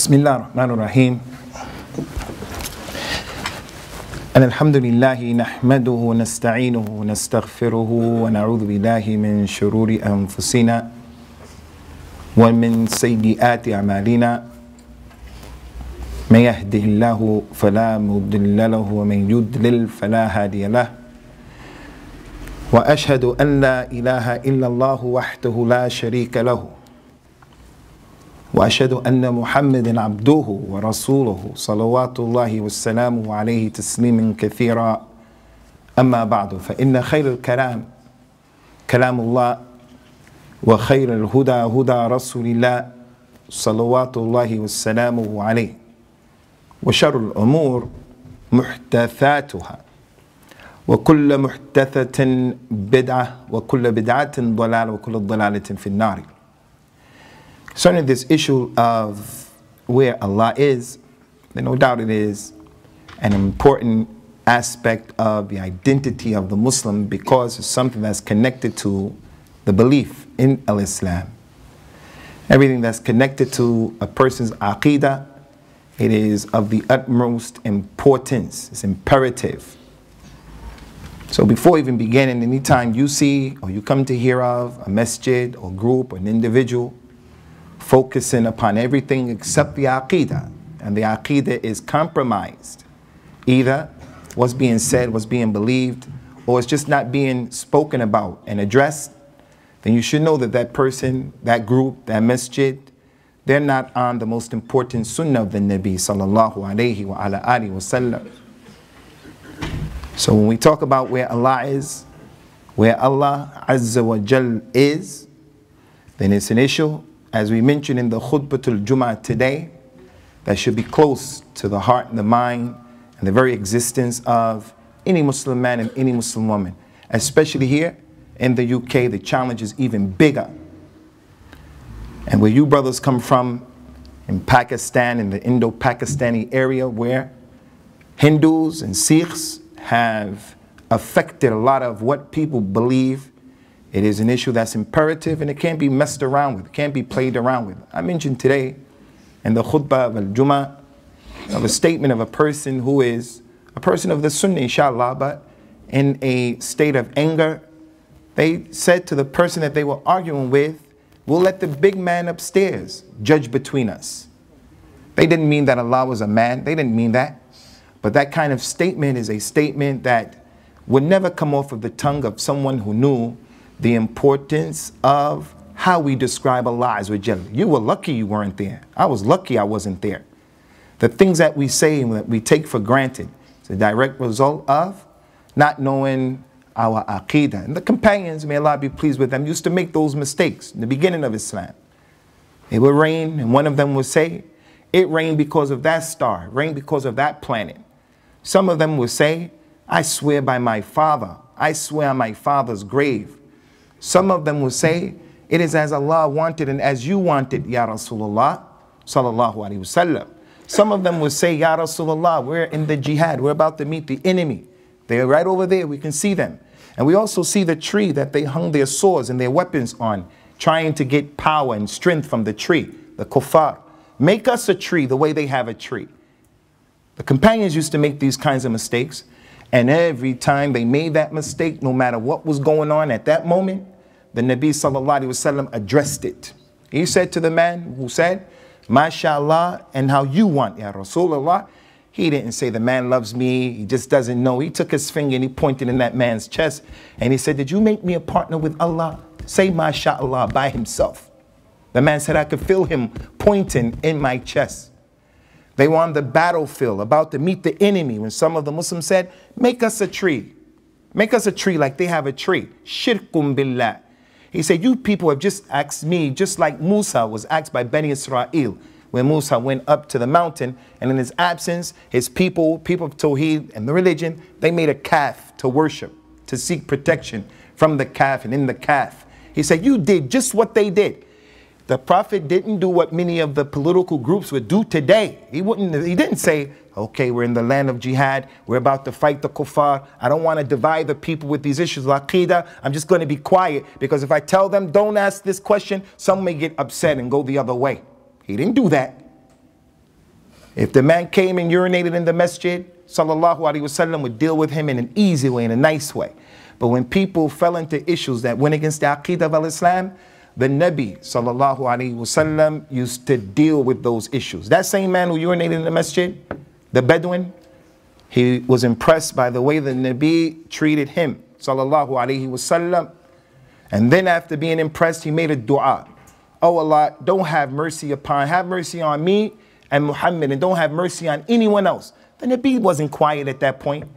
بسم الله الرحمن الرحيم أن الحمد لله نحمده ونستعينه ونستغفره ونعوذ بالله من شرور أنفسنا ومن سيئات أعمالنا من يهده الله فلا مضل له ومن يضلل فلا هادي له وأشهد أن لا إله إلا الله وحده لا شريك له وأشهد أن محمدا عبده ورسوله صلوات الله والسلام عليه تسليما كثيرا أما بعد فإن خير الكلام كلام الله وخير الهدى هدى رسول الله صلوات الله والسلام عليه وشر الأمور محدثاتها وكل محدثة بدعة وكل بدعة ضلالة وكل ضلالة في النار. Concerning this issue of where Allah is, then no doubt it is an important aspect of the identity of the Muslim because it's something that's connected to the belief in Islam. Everything that's connected to a person's aqidah, it is of the utmost importance. It's imperative. So before even beginning, anytime you see or you come to hear of a masjid or group or an individual focusing upon everything except the aqidah, and the aqidah is compromised, either what's being said, what's being believed, or it's just not being spoken about and addressed, then you should know that that person, that group, that masjid, they're not on the most important sunnah of the Nabi sallallahu alayhi wa ala alihi wa sallam. So when we talk about where Allah is, where Allah Azza wa Jal is, then it's an issue, as we mentioned in the Khutbatul Jum'ah today, that should be close to the heart and the mind and the very existence of any Muslim man and any Muslim woman. Especially here in the UK, the challenge is even bigger. And where you brothers come from, in Pakistan, in the Indo-Pakistani area, where Hindus and Sikhs have affected a lot of what people believe, it is an issue that's imperative and it can't be messed around with, it can't be played around with. I mentioned today in the khutbah of al-Jum'ah of a statement of a person who is a person of the Sunnah, inshallah, but in a state of anger. They said to the person that they were arguing with, we'll let the big man upstairs judge between us. They didn't mean that Allah was a man, they didn't mean that. But that kind of statement is a statement that would never come off of the tongue of someone who knew the importance of how we describe Allah Azza wa Jalla. You were lucky you weren't there. I was lucky I wasn't there. The things that we say and that we take for granted is a direct result of not knowing our aqidah. And the companions, may Allah be pleased with them, used to make those mistakes in the beginning of Islam. It would rain and one of them would say, it rained because of that star, it rained because of that planet. Some of them would say, I swear by my father, I swear on my father's grave. Some of them will say, it is as Allah wanted and as you wanted, Ya Rasulullah, sallallahu alayhi wasallam. Some of them will say, Ya Rasulullah, we're in the jihad, we're about to meet the enemy. They're right over there, we can see them. And we also see the tree that they hung their swords and their weapons on, trying to get power and strength from the tree, the kuffar. Make us a tree the way they have a tree. The companions used to make these kinds of mistakes. And every time they made that mistake, no matter what was going on at that moment, the Nabi sallallahu alaihi wasallam addressed it. He said to the man who said, MashaAllah, and how you want, Ya Rasulullah. He didn't say the man loves me, he just doesn't know. He took his finger and he pointed in that man's chest and he said, did you make me a partner with Allah? Say MashaAllah by himself. The man said, I could feel him pointing in my chest. They were on the battlefield, about to meet the enemy, when some of the Muslims said, make us a tree. Make us a tree like they have a tree. Shirkum billah. He said, you people have just asked me, just like Musa was asked by Bani Israel, when Musa went up to the mountain, and in his absence, his people of Tawheed and the religion, they made a calf to worship, to seek protection from the calf and in the calf. He said, you did just what they did. The Prophet didn't do what many of the political groups would do today. He didn't say, okay, we're in the land of jihad, we're about to fight the kuffar, I don't want to divide the people with these issues of aqidah, I'm just going to be quiet, because if I tell them don't ask this question, some may get upset and go the other way. He didn't do that. If the man came and urinated in the masjid, sallallahu alaihi wasallam would deal with him in an easy way, in a nice way. But when people fell into issues that went against the Aqidah of al-Islam, the Nabi sallallahu alaihi wasallam used to deal with those issues. That same man who urinated in the masjid, the Bedouin, he was impressed by the way the Nabi treated him, sallallahu alaihi wasallam. And then after being impressed, he made a dua. Oh Allah, don't have mercy on me and Muhammad, and don't have mercy on anyone else. The Nabi wasn't quiet at that point.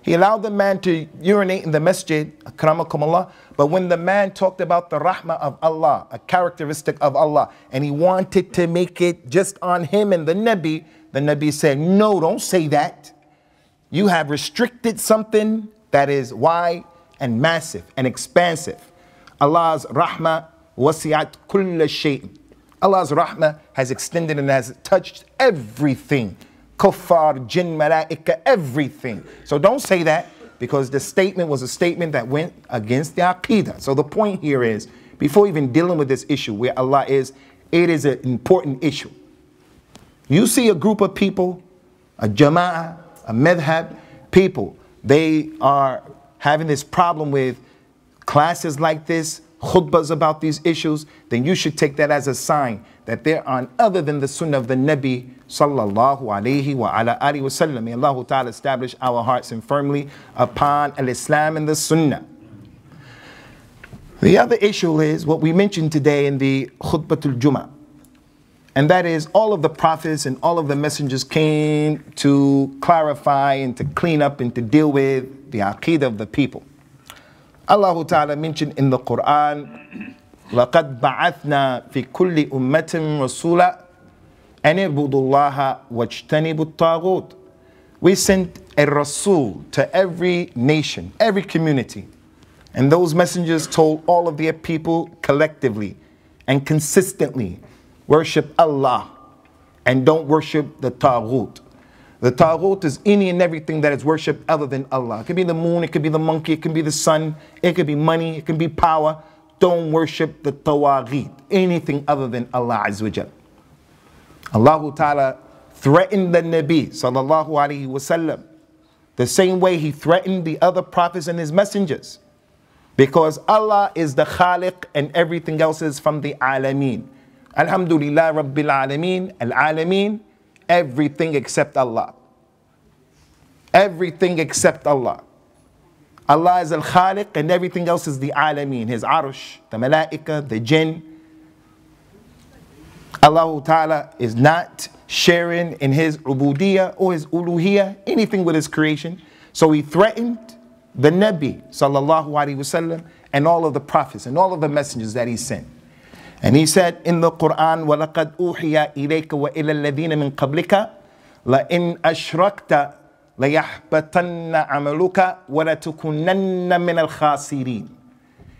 He allowed the man to urinate in the masjid, akramakumullah, but when the man talked about the rahmah of Allah, a characteristic of Allah, and he wanted to make it just on him and the Nabi said, no, don't say that. You have restricted something that is wide and massive and expansive. Allah's rahmah wasi'at kulla shay'in. Allah's rahmah has extended and has touched everything. Kuffar, jinn, malaika, everything. So don't say that, because the statement was a statement that went against the Aqidah. So the point here is, before even dealing with this issue where Allah is, it is an important issue. You see a group of people, a jama'ah, a madhab, people, they are having this problem with classes like this, khutbahs about these issues, then you should take that as a sign that there are other than the sunnah of the Nabi sallallahu alayhi wa ala alihi wa sallam. May Allah ta'ala establish our hearts and firmly upon al-Islam and the sunnah. The other issue is what we mentioned today in the khutbatul Jummah. And that is, all of the prophets and all of the messengers came to clarify and to clean up and to deal with the aqidah of the people. Allah Ta'ala mentioned in the Quran, لَقَدْ بَعَثْنَا فِي كُلِّ أُمَّةٍ رَسُولًا أَنِ اعْبُدُوا اللَّهَ وَاجْتَنِبُوا الطَّاغُوتَ. We sent a Rasul to every nation, every community. And those messengers told all of their people collectively and consistently, worship Allah and don't worship the Taghut. The Taghut is any and everything that is worshipped other than Allah. It could be the moon, it could be the monkey, it could be the sun, it could be money, it could be power. Don't worship the Tawaghit, anything other than Allah Azza wa Jal. Allah Ta'ala threatened the Nabi sallallahu alaihi wasallam the same way he threatened the other prophets and his messengers. Because Allah is the Khaliq and everything else is from the Alameen. Alhamdulillah Rabbil Alameen, Al-Alameen, everything except Allah. Everything except Allah. Allah is Al-Khaliq and everything else is the Alameen. His Arsh, the Malaika, the Jinn. Allah Ta'ala is not sharing in his Ubudiyah or his Uluhiyah, anything with his creation. So he threatened the Nabi sallallahu alaihi wasallam and all of the prophets and all of the messengers that he sent. And he said in the Quran, وَلَقَدْ أُوحِيَ إِلَيْكَ وَإِلَى الَّذِينَ مِنْ قَبْلِكَ لَإِنْ أَشْرَكْتَ لَيَحْبَطَنَّ عَمَلُكَ وَلَتُكُنَنَّ مِنَ الْخَاسِرِينَ.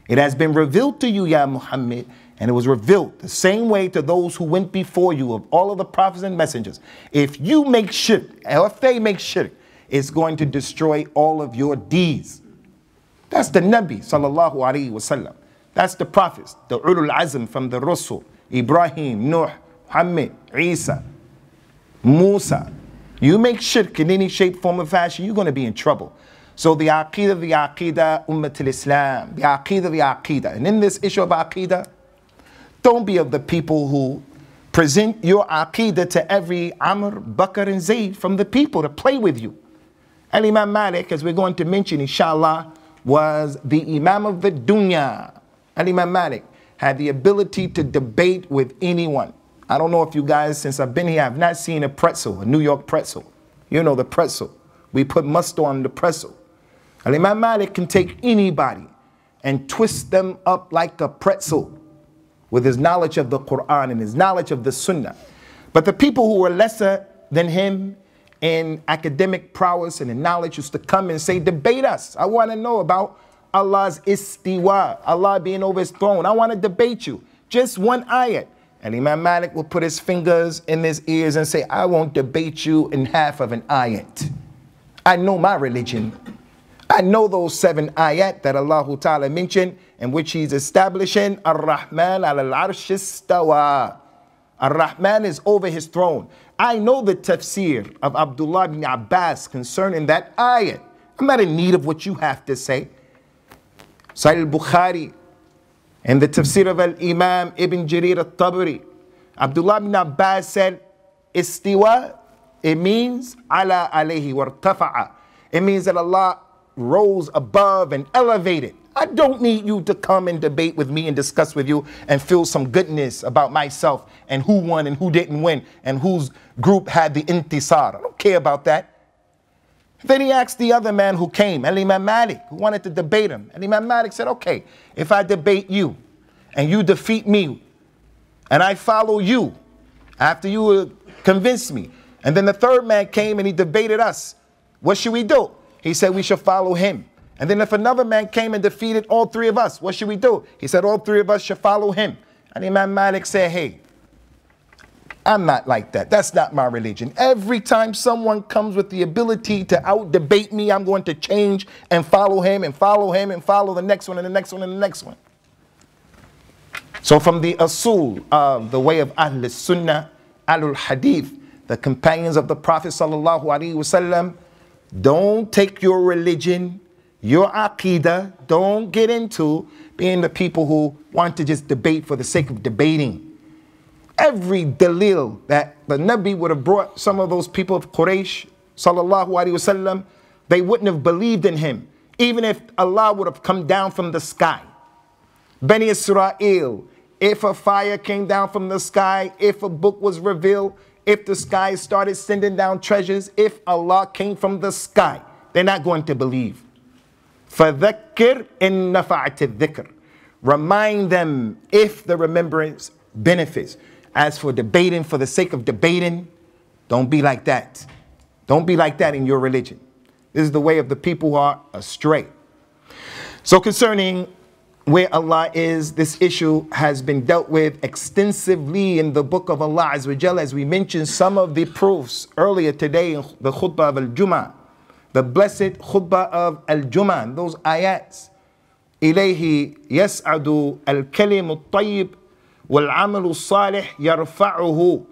It has been revealed to you, Ya Muhammad, and it was revealed the same way to those who went before you of all of the prophets and messengers. If you make shirk, or if they make shirk, it's going to destroy all of your deeds. That's the Nabi sallallahu alaihi wasallam. That's the prophets, the Ulul Azm from the Rasul, Ibrahim, Nuh, Muhammad, Isa, Musa. You make shirk in any shape, form, or fashion, you're going to be in trouble. So the Aqidah, Ummatul Islam, the Aqidah. And in this issue of Aqidah, don't be of the people who present your Aqidah to every Amr, Bakr, and Zayd from the people to play with you. And Imam Malik, as we're going to mention, inshallah, was the Imam of the Dunya. And Imam Malik had the ability to debate with anyone. I don't know if you guys, since I've been here, I've not seen a pretzel, a New York pretzel. You know the pretzel. We put mustard on the pretzel. And Imam Malik can take anybody and twist them up like a pretzel with his knowledge of the Quran and his knowledge of the Sunnah. But the people who were lesser than him in academic prowess and in knowledge used to come and say, debate us. I want to know about Allah's istiwa, Allah being over his throne. I want to debate you. Just one ayat. And Imam Malik will put his fingers in his ears and say, I won't debate you in half of an ayat. I know my religion. I know those 7 ayat that Allah Ta'ala mentioned in which he's establishing Ar-Rahman al-Arsh istawa. Ar-Rahman is over his throne. I know the tafsir of Abdullah ibn Abbas concerning that ayat. I'm not in need of what you have to say. Sahih al-Bukhari and the tafsir of al-Imam Ibn Jarir al-Tabari. Abdullah ibn Abbas said, istiwa, it means ala alayhi wartafa'a. It means that Allah rose above and elevated. I don't need you to come and debate with me and discuss with you and feel some goodness about myself and who won and who didn't win and whose group had the intisar. I don't care about that. Then he asked the other man who came, Imam Malik, who wanted to debate him. And Imam Malik said, okay, if I debate you and you defeat me and I follow you after you convince me, and then the third man came and he debated us, what should we do? He said we should follow him. And then if another man came and defeated all three of us, what should we do? He said all three of us should follow him. And Imam Malik said, hey, I'm not like that. That's not my religion. Every time someone comes with the ability to out-debate me, I'm going to change and follow him and follow him and follow the next one and the next one and the next one. So from the asul of the way of Ahl Sunnah, Ahlul Hadith, the companions of the Prophet sallallahu alaihi wasallam, don't take your religion, your aqidah, don't get into being the people who want to just debate for the sake of debating. Every dalil that the Nabi would have brought some of those people of Quraysh, sallallahu alaihi wasallam, they wouldn't have believed in him, even if Allah would have come down from the sky. Bani Israel, if a fire came down from the sky, if a book was revealed, if the sky started sending down treasures, if Allah came from the sky, they're not going to believe. فَذَكِّرْ إِن نَفَعَتِ الذِّكْرِ. Remind them if the remembrance benefits. As for debating for the sake of debating, don't be like that. Don't be like that in your religion. This is the way of the people who are astray. So concerning where Allah is, this issue has been dealt with extensively in the book of Allah Azza wa Jalla, as we mentioned some of the proofs earlier today in the khutbah of Al-Jum'ah, the blessed khutbah of Al-Jum'ah, those ayats. إِلَيْهِ يَسْعَدُ الْكَلِمُ الطَّيِّبُ وَالْعَمَلُ الصَّالِحِ يَرْفَعُهُ.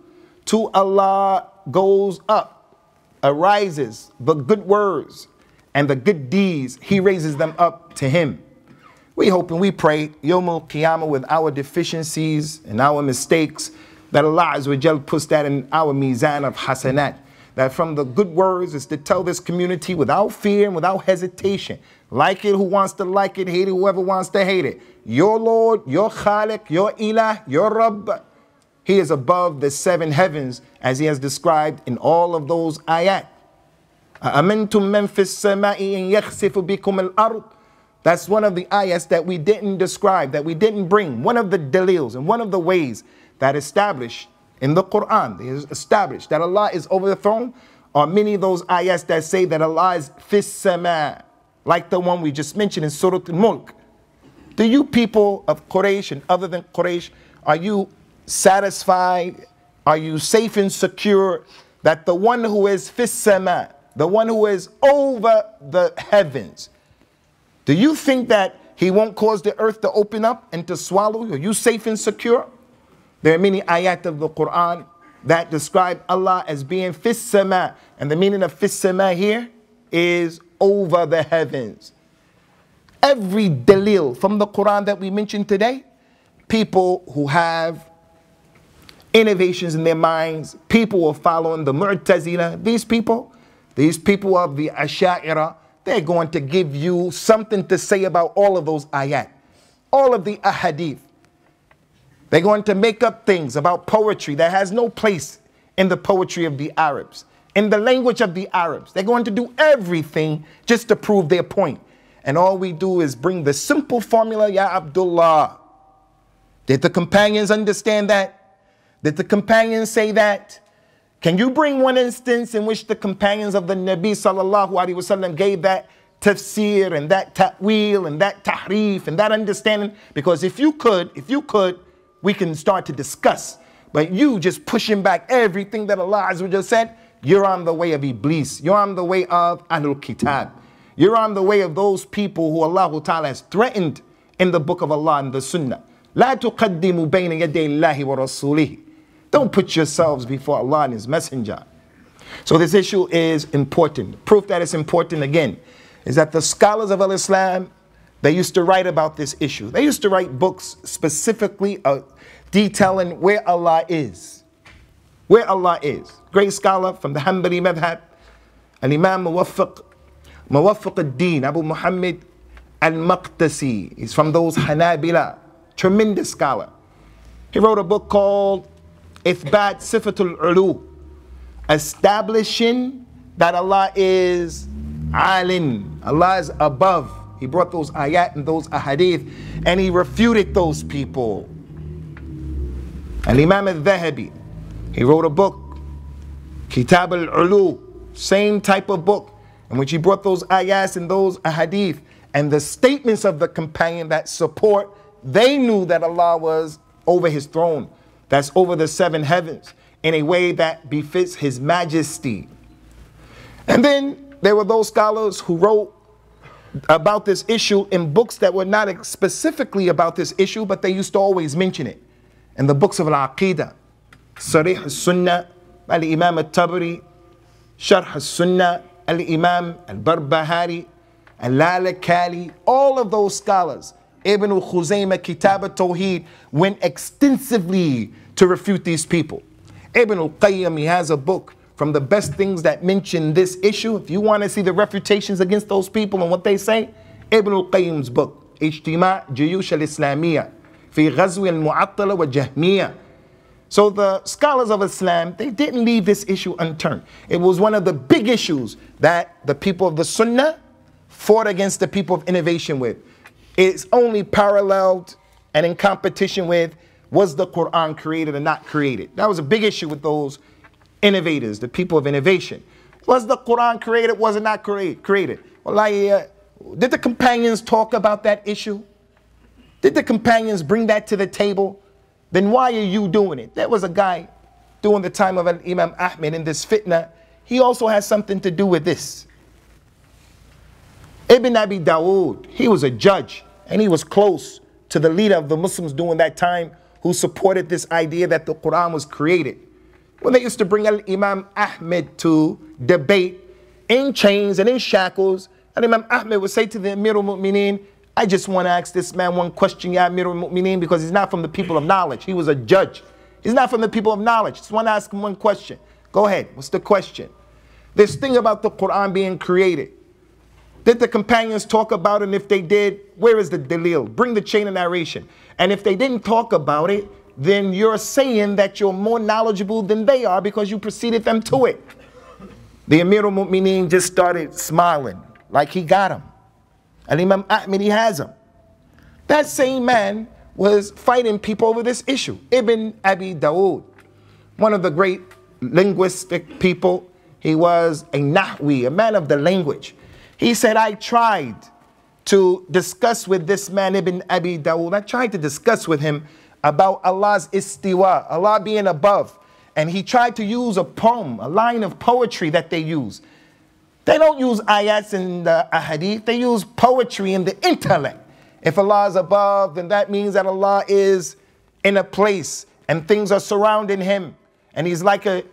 To Allah goes up, arises the good words and the good deeds, He raises them up to Him. We hope and we pray Yawmul Qiyamah with our deficiencies and our mistakes, that Allah Azza wa Jal puts that in our mizan of hasanat. That from the good words is to tell this community without fear and without hesitation. Like it who wants to like it, hate it whoever wants to hate it. Your Lord, your Khaliq, your Ilah, your Rabb, He is above the 7 heavens as He has described in all of those ayat. أَأَمَنْتُم مَّن فِي السَّمَاءِ إِن يَخْسِفُ بِكُمُ الْأَرْضِ. That's one of the ayats that we didn't describe, that we didn't bring. One of the dalils and one of the ways that established in the Quran, they established that Allah is over the throne, are many of those ayats that say that Allah is fis sama, like the one we just mentioned in Surah Al-Mulk. Do you people of Quraysh and other than Quraysh, are you satisfied? Are you safe and secure that the one who is fis sama, the one who is over the heavens, do you think that He won't cause the earth to open up and to swallow you? Are you safe and secure? There are many ayat of the Quran that describe Allah as being fis sama, and the meaning of fis sama here is over the heavens. Every dalil from the Quran that we mentioned today, people who have innovations in their minds, people who are following the Mu'tazila, these people of the Asha'ira, they're going to give you something to say about all of those ayat, all of the ahadith. They're going to make up things about poetry that has no place in the poetry of the Arabs, in the language of the Arabs. They're going to do everything just to prove their point. And all we do is bring the simple formula, Ya Abdullah. Did the companions understand that? Did the companions say that? Can you bring one instance in which the companions of the Nabi sallallahu alaihi wasallam gave that tafsir and that ta'wil and that tahrif and that understanding? Because if you could, we can start to discuss. But you just pushing back everything that Allah Azza wa Jalla said, you're on the way of Iblis. You're on the way of Ahlul Kitab. You're on the way of those people who Allah Ta'ala has threatened in the book of Allah and the Sunnah. لا تقدموا بين يدي الله ورسوله. Don't put yourselves before Allah and His Messenger. So this issue is important. Proof that it's important, again, is that the scholars of Al-Islam, they used to write about this issue. They used to write books specifically detailing where Allah is. Where Allah is. Great scholar from the Hanbali Madhab, Al-Imam Muwaffiq al-Din, Abu Muhammad al-Maqdisi. He's from those Hanabila. Tremendous scholar. He wrote a book called Ithbat Sifatul Ulu, establishing that Allah is Alin. Allah is above. He brought those ayat and those ahadith, and he refuted those people. Al-Imam At-Thahahbi, he wrote a book, Kitab al-Ulu, same type of book, in which he brought those ayats and those ahadith and the statements of the companion that support. They knew that Allah was over His throne, that's over the 7 heavens, in a way that befits His majesty. And then there were those scholars who wrote about this issue in books that were not specifically about this issue, but they used to always mention it. In the books of Al-Aqidah, Sarih al-Sunnah, Al-Imam al-Tabari, Sharh al-Sunnah, Al-Imam al-Barbahari, Al-Lalakali, all of those scholars, Ibn al-Khuzaymah, Kitab al-Tawheed, went extensively to refute these people. Ibn al-Qayyim, he has a book from the best things that mention this issue. If you want to see the refutations against those people and what they say, Ibn al-Qayyim's book, Ijtima' Juyush al-Islamiyya, Fi Ghazwi al-Mu'attala wa Jahmiyya. So the scholars of Islam, they didn't leave this issue unturned. It was one of the big issues that the people of the Sunnah fought against the people of innovation with. It's only paralleled and in competition with, was the Quran created or not created? That was a big issue with those innovators, the people of innovation. Was the Quran created? Was it not created? Well, did the companions talk about that issue? Did the companions bring that to the table? Then why are you doing it? There was a guy during the time of Imam Ahmed in this fitna. He also has something to do with this. Ibn Abi Dawood, he was a judge, and he was close to the leader of the Muslims during that time, who supported this idea that the Quran was created. When they used to bring Imam Ahmed to debate in chains and in shackles, and Imam Ahmed would say to the Amir al-Mu'mineen, I just want to ask this man one question, Ya Amir al-Mu'mineen, because he's not from the people of knowledge. He was a judge. He's not from the people of knowledge. Just want to ask him one question. Go ahead. What's the question? This thing about the Quran being created. Did the companions talk about it? And if they did, where is the dalil? Bring the chain of narration. And if they didn't talk about it, then you're saying that you're more knowledgeable than they are because you preceded them to it. The Amir al-Mu'mineen just started smiling like he got him. And Imam Ahmed, he has him. That same man was fighting people over this issue. Ibn Abi Dawood, one of the great linguistic people. He was a Nahwi, a man of the language. He said, I tried to discuss with this man, Ibn Abi Dawood. I tried to discuss with him about Allah's istiwa, Allah being above. And he tried to use a poem, a line of poetry that they use. They don't use ayats in the ahadith, they use poetry in the intellect. If Allah is above, then that means that Allah is in a place and things are surrounding Him. And He's like a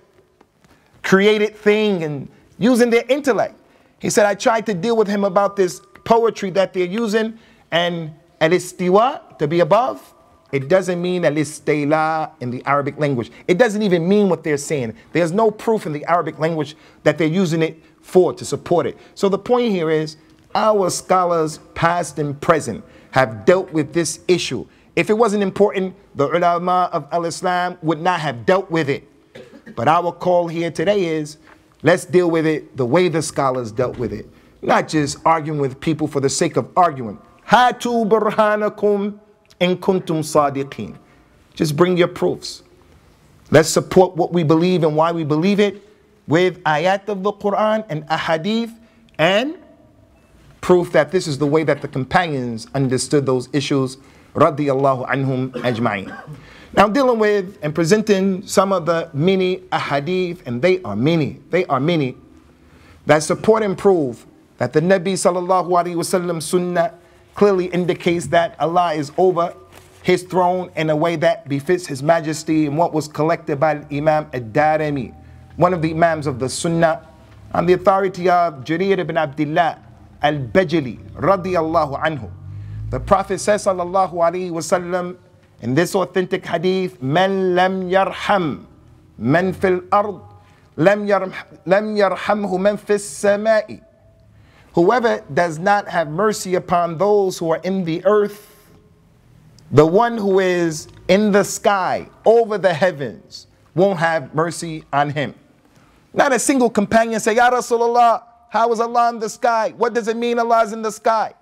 created thing, and using their intellect. He said, I tried to deal with him about this poetry that they're using, and al-istiwa, to be above, it doesn't mean al-istila in the Arabic language. It doesn't even mean what they're saying. There's no proof in the Arabic language that they're using it for, to support it. So the point here is, our scholars, past and present, have dealt with this issue. If it wasn't important, the ulama of al-Islam would not have dealt with it. But our call here today is, let's deal with it the way the scholars dealt with it. Not just arguing with people for the sake of arguing. Hatu burhanakum in kuntum sadiqin. Just bring your proofs. Let's support what we believe and why we believe it with ayat of the Quran and ahadith, and proof that this is the way that the companions understood those issues, radiyallahu anhum ajma'in. Now, dealing with and presenting some of the many ahadith, and they are many, that support and prove that the Nabi sallallahu alaihi wasallam sunnah clearly indicates that Allah is over his throne in a way that befits his majesty, and what was collected by Imam Ad-Darimi, one of the Imams of the Sunnah, on the authority of Jarir ibn Abdullah al-Bajali radiyallahu anhu. The Prophet says sallallahu alaihi wasallam in this authentic hadith, "Man lam yarham man fil ard, lam yarhamhu man fis samai." Whoever does not have mercy upon those who are in the earth, the one who is in the sky, over the heavens, won't have mercy on him. Not a single companion say, "Ya Rasulullah, how is Allah in the sky? What does it mean Allah is in the sky?"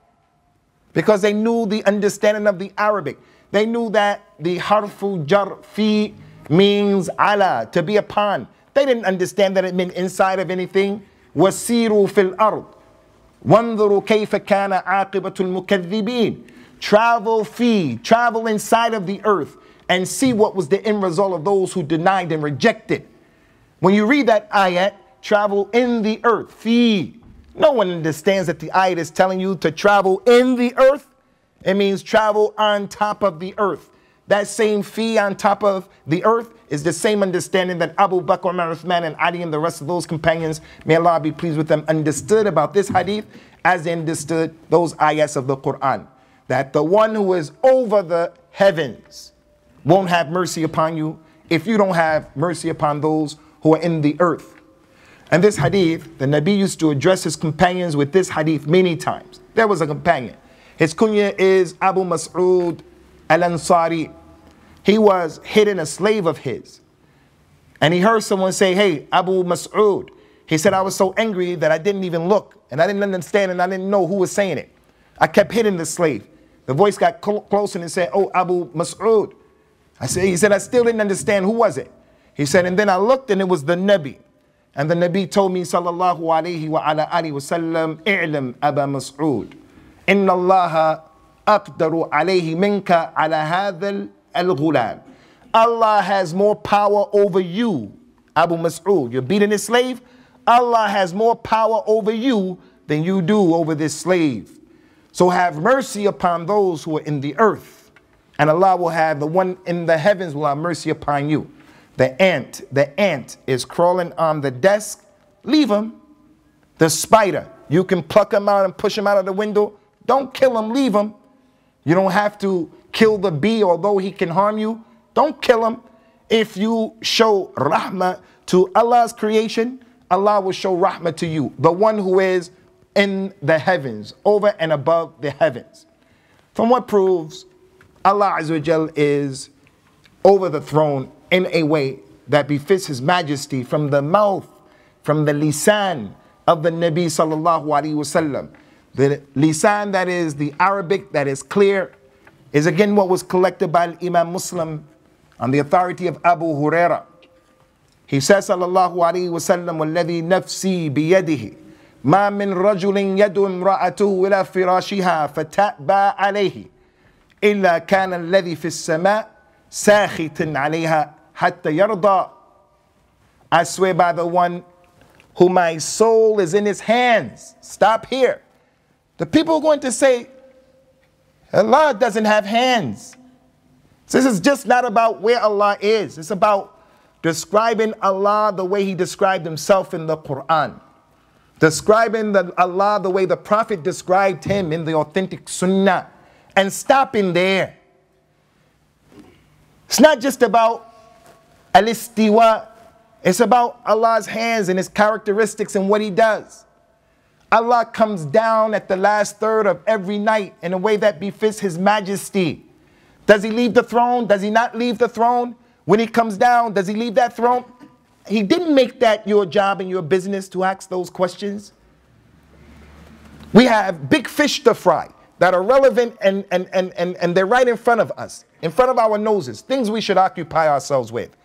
Because they knew the understanding of the Arabic. They knew that the harfu jar fi means ala, to be upon. They didn't understand that it meant inside of anything. Wasiru fil ard. Wanzuru kayfa kana aqibatul mukaththibin. Travel travel inside of the earth and see what was the end result of those who denied and rejected. When you read that ayat, travel in the earth, fi. No one understands that the ayat is telling you to travel in the earth. It means travel on top of the earth. That same fi on top of the earth is the same understanding that Abu Bakr, Umar, Uthman, and Ali and the rest of those companions, may Allah be pleased with them, understood about this hadith as they understood those ayats of the Quran. That the one who is over the heavens won't have mercy upon you if you don't have mercy upon those who are in the earth. And this hadith, the Nabi used to address his companions with this hadith many times. There was a companion. His kunya is Abu Mas'ud al-Ansari. He was hidden a slave of his. And he heard someone say, "Hey, Abu Mas'ud." He said, "I was so angry that I didn't even look. And I didn't understand and I didn't know who was saying it. I kept hitting the slave." The voice got close and it said, "Oh, Abu Mas'ud." He said, "I still didn't understand. Who was it?" He said, "And then I looked and it was the Nabi. And the Nabi told me, sallallahu alayhi wa ala alihi wa sallam, i'lam Aba Mas'ud, inna Allaha aqdaru alayhi minka ala hadha al-ghulam." Allah has more power over you, Abu Mas'ud. You're beating a slave. Allah has more power over you than you do over this slave. So have mercy upon those who are in the earth, and Allah will have the one in the heavens will have mercy upon you. The ant is crawling on the desk. Leave him. The spider, you can pluck him out and push him out of the window. Don't kill him, leave him. You don't have to kill the bee, although he can harm you. Don't kill him. If you show rahmah to Allah's creation, Allah will show rahmah to you, the one who is in the heavens, over and above the heavens. From what proves Allah Azza wa Jal is over the throne in a way that befits his majesty, from the mouth, from the lisan of the Nabi sallallahu alaihi wasallam. The lisan, that is the Arabic, that is clear, is again what was collected by Imam Muslim on the authority of Abu Huraira. He says sallallahu alaihi wasallam, "Walladhi nafsi biyadihi, ma min rajulin yadu imra'atuhu ila firashiha fata'ba alayhi, illa kana alladhi fi as-sama' sakhitan alayha hatta yarda." I swear by the one who my soul is in his hands. Stop here. The people are going to say, Allah doesn't have hands. This is just not about where Allah is. It's about describing Allah the way he described himself in the Quran. Describing Allah the way the Prophet described him in the authentic Sunnah. And stopping there. It's not just about al-istiwa. It's about Allah's hands and his characteristics and what he does. Allah comes down at the last third of every night in a way that befits his majesty. Does he leave the throne? Does he not leave the throne? When he comes down, does he leave that throne? He didn't make that your job and your business to ask those questions. We have big fish to fry that are relevant and they're right in front of us, in front of our noses, things we should occupy ourselves with.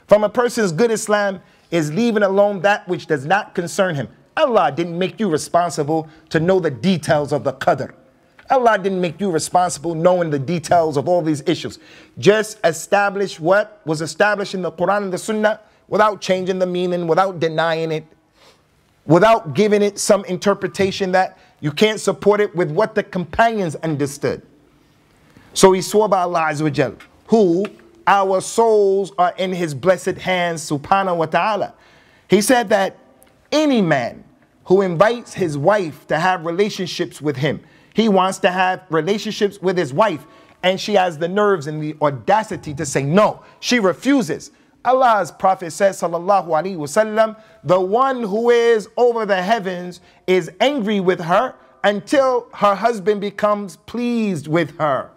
From a person's good Islam is leaving alone that which does not concern him. Allah didn't make you responsible to know the details of the qadr. Allah didn't make you responsible knowing the details of all these issues. Just establish what was established in the Quran and the Sunnah without changing the meaning, without denying it, without giving it some interpretation that you can't support it with what the companions understood. So he swore by Allah Azza wa Jal, who our souls are in his blessed hands, subhanahu wa ta'ala. He said that any man who invites his wife to have relationships with him, he wants to have relationships with his wife, and she has the nerves and the audacity to say no. She refuses. Allah's Prophet says, sallallahu alaihi wasallam, the one who is over the heavens is angry with her until her husband becomes pleased with her.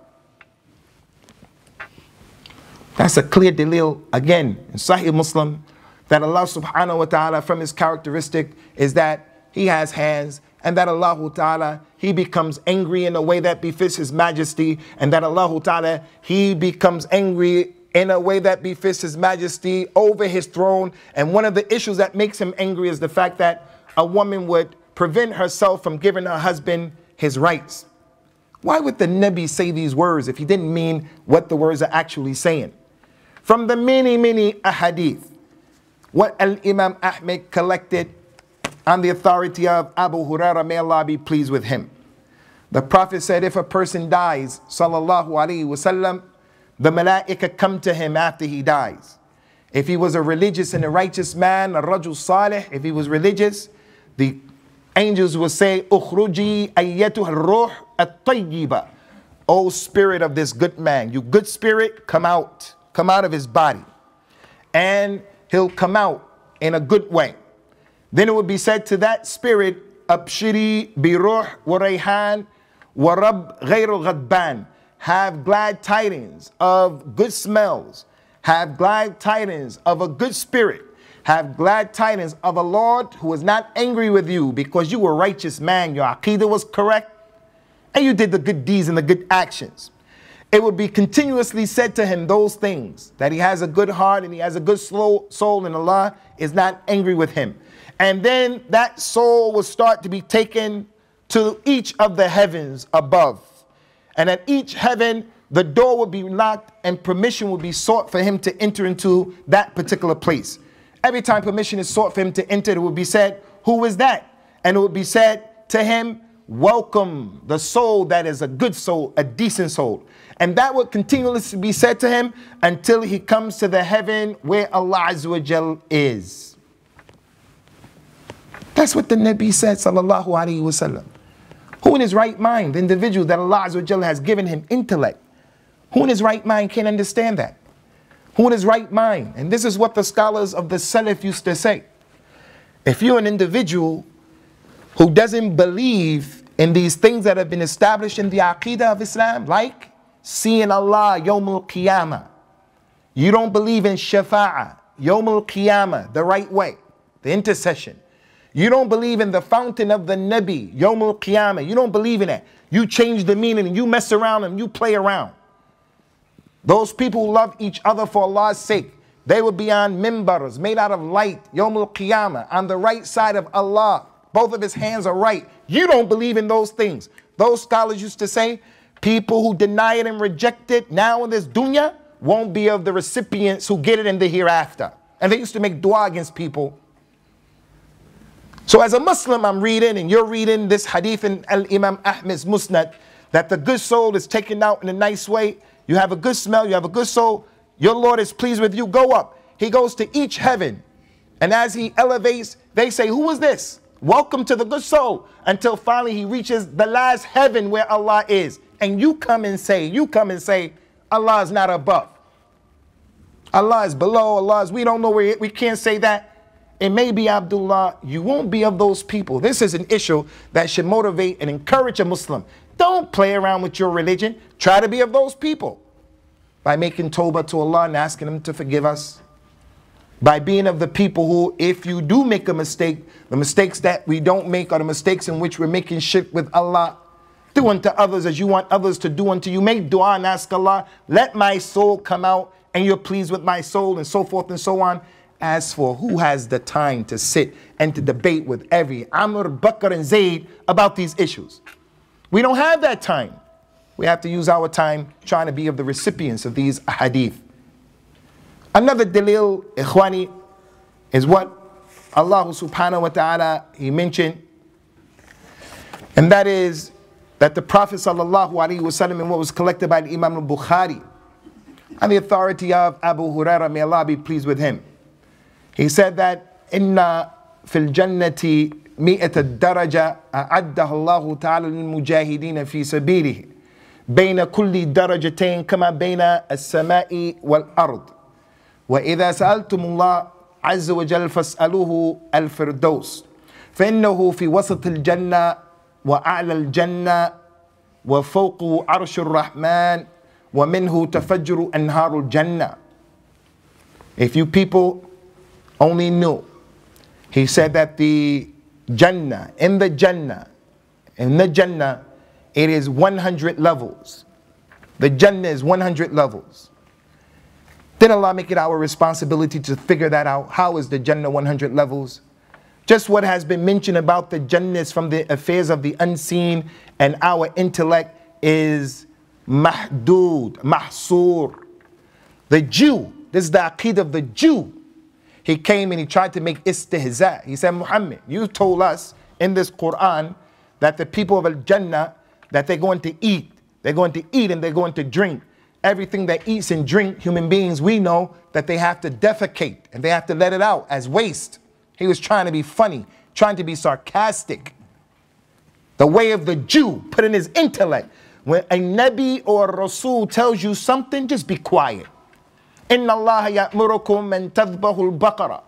That's a clear dalil, again, in Sahih Muslim, that Allah subhanahu wa ta'ala, from his characteristic, is that he has hands, and that Allah ta'ala, he becomes angry in a way that befits his majesty, and that Allah ta'ala, he becomes angry in a way that befits his majesty over his throne. And one of the issues that makes him angry is the fact that a woman would prevent herself from giving her husband his rights. Why would the Nabi say these words if he didn't mean what the words are actually saying? From the many ahadith, what Al-Imam Ahmed collected on the authority of Abu Hurairah, may Allah be pleased with him. The Prophet said, if a person dies, sallallahu alaihi wasallam, the malaika come to him after he dies. If he was a religious and a righteous man, a rajul salih, if he was religious, the angels will say, ukhruji ayyatuha ar-ruh at-tayyiba. O spirit of this good man, you good spirit, come out of his body. And he'll come out in a good way. Then it would be said to that spirit, abshiri bi ruh wa rayhan wa rabb ghayr al-ghadban. Have glad tidings of good smells. Have glad tidings of a good spirit. Have glad tidings of a Lord who is not angry with you because you were a righteous man. Your aqeedah was correct. And you did the good deeds and the good actions. It would be continuously said to him those things. That he has a good heart and he has a good soul, and Allah is not angry with him. And then that soul will start to be taken to each of the heavens above. And at each heaven, the door will be locked and permission will be sought for him to enter into that particular place. Every time permission is sought for him to enter, it will be said, who is that? And it will be said to him, welcome the soul that is a good soul, a decent soul. And that will continuously be said to him until he comes to the heaven where Allah Azza wa Jal is. That's what the Nabi said, sallallahu alaihi wasallam. Who in his right mind, the individual that Allah Azza wa Jalla has given him intellect, who in his right mind can understand that? Who in his right mind? And this is what the scholars of the Salaf used to say. If you're an individual who doesn't believe in these things that have been established in the Aqeedah of Islam, like seeing Allah Yawm al-Qiyamah, you don't believe in Shafa'ah, Yawm al-Qiyamah, the right way, the intercession. You don't believe in the fountain of the Nabi, Yawm al-Qiyamah. You don't believe in that. You change the meaning and you mess around and you play around. Those people who love each other for Allah's sake, they will be on mimbars made out of light, Yawm al-Qiyamah, on the right side of Allah. Both of his hands are right. You don't believe in those things. Those scholars used to say, people who deny it and reject it now in this dunya won't be of the recipients who get it in the hereafter. And they used to make dua against people. So as a Muslim, I'm reading and you're reading this hadith in Al-Imam Ahmed's Musnad, that the good soul is taken out in a nice way. You have a good smell, you have a good soul. Your Lord is pleased with you, go up. He goes to each heaven. And as he elevates, they say, who is this? Welcome to the good soul. Until finally he reaches the last heaven where Allah is. And you come and say, Allah is not above. Allah is below, Allah is, we don't know where, we can't say that. It may be, Abdullah, you won't be of those people. This is an issue that should motivate and encourage a Muslim. Don't play around with your religion. Try to be of those people. By making tawbah to Allah and asking Him to forgive us. By being of the people who, if you do make a mistake, the mistakes that we don't make are the mistakes in which we're making shirk with Allah. Do unto others as you want others to do unto you. Make dua and ask Allah, let my soul come out and you're pleased with my soul, and so forth and so on. As for who has the time to sit and to debate with every Amr, Bakr and Zayd about these issues? We don't have that time. We have to use our time trying to be of the recipients of these hadith. Another dalil, ikhwani, is what Allah subhanahu wa ta'ala, He mentioned. And that is that the Prophet sallallahu alaihi wasallam, in what was collected by the Imam al-Bukhari, on the authority of Abu Hurairah, may Allah be pleased with him, he said that inna fil jannati mi'ata daraja a'addaha Allahu ta'ala lil mujahideen fi sabilihi bayna kulli darajatayn kama bayna as-sama'i wal ard wa idha sa'altum Allah azza wa jalla fas'aluhu al-firdaus fa innahu fi wasat al-jannah wa a'la al-jannah wa fawqahu 'arsh ar-rahman wa minhu tafajjaru anharu al-jannah. If you people only knew, he said that the Jannah, in the Jannah, it is 100 levels. The Jannah is 100 levels. Did Allah make it our responsibility to figure that out? How is the Jannah 100 levels? Just what has been mentioned about the Jannah is from the affairs of the unseen, and our intellect is mahdud, mahsur. The Jew, this is the aqeedah of the Jew. He came and he tried to make istihza. He said, Muhammad, you told us in this Quran that the people of Al-Jannah, that they're going to eat. They're going to eat and they're going to drink. Everything that eats and drink, human beings, we know that they have to defecate and they have to let it out as waste. He was trying to be funny, trying to be sarcastic. The way of the Jew, put in his intellect. When a Nabi or a Rasul tells you something, just be quiet. Inna Allah ya'murukum an tadhbahu al-baqara.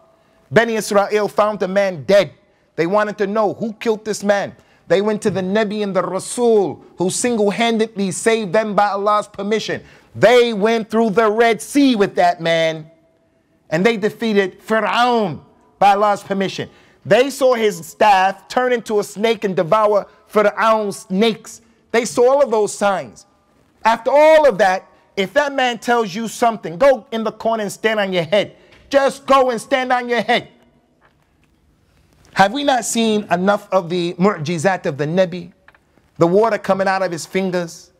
Bani Israel found a man dead. They wanted to know who killed this man. They went to the Nabi and the Rasul, who single-handedly saved them by Allah's permission. They went through the Red Sea with that man, and they defeated Fir'aun by Allah's permission. They saw his staff turn into a snake and devour Fir'aun's snakes. They saw all of those signs. After all of that, if that man tells you something, go in the corner and stand on your head. Just go and stand on your head. Have we not seen enough of the mu'jizat of the Nabi? The water coming out of his fingers,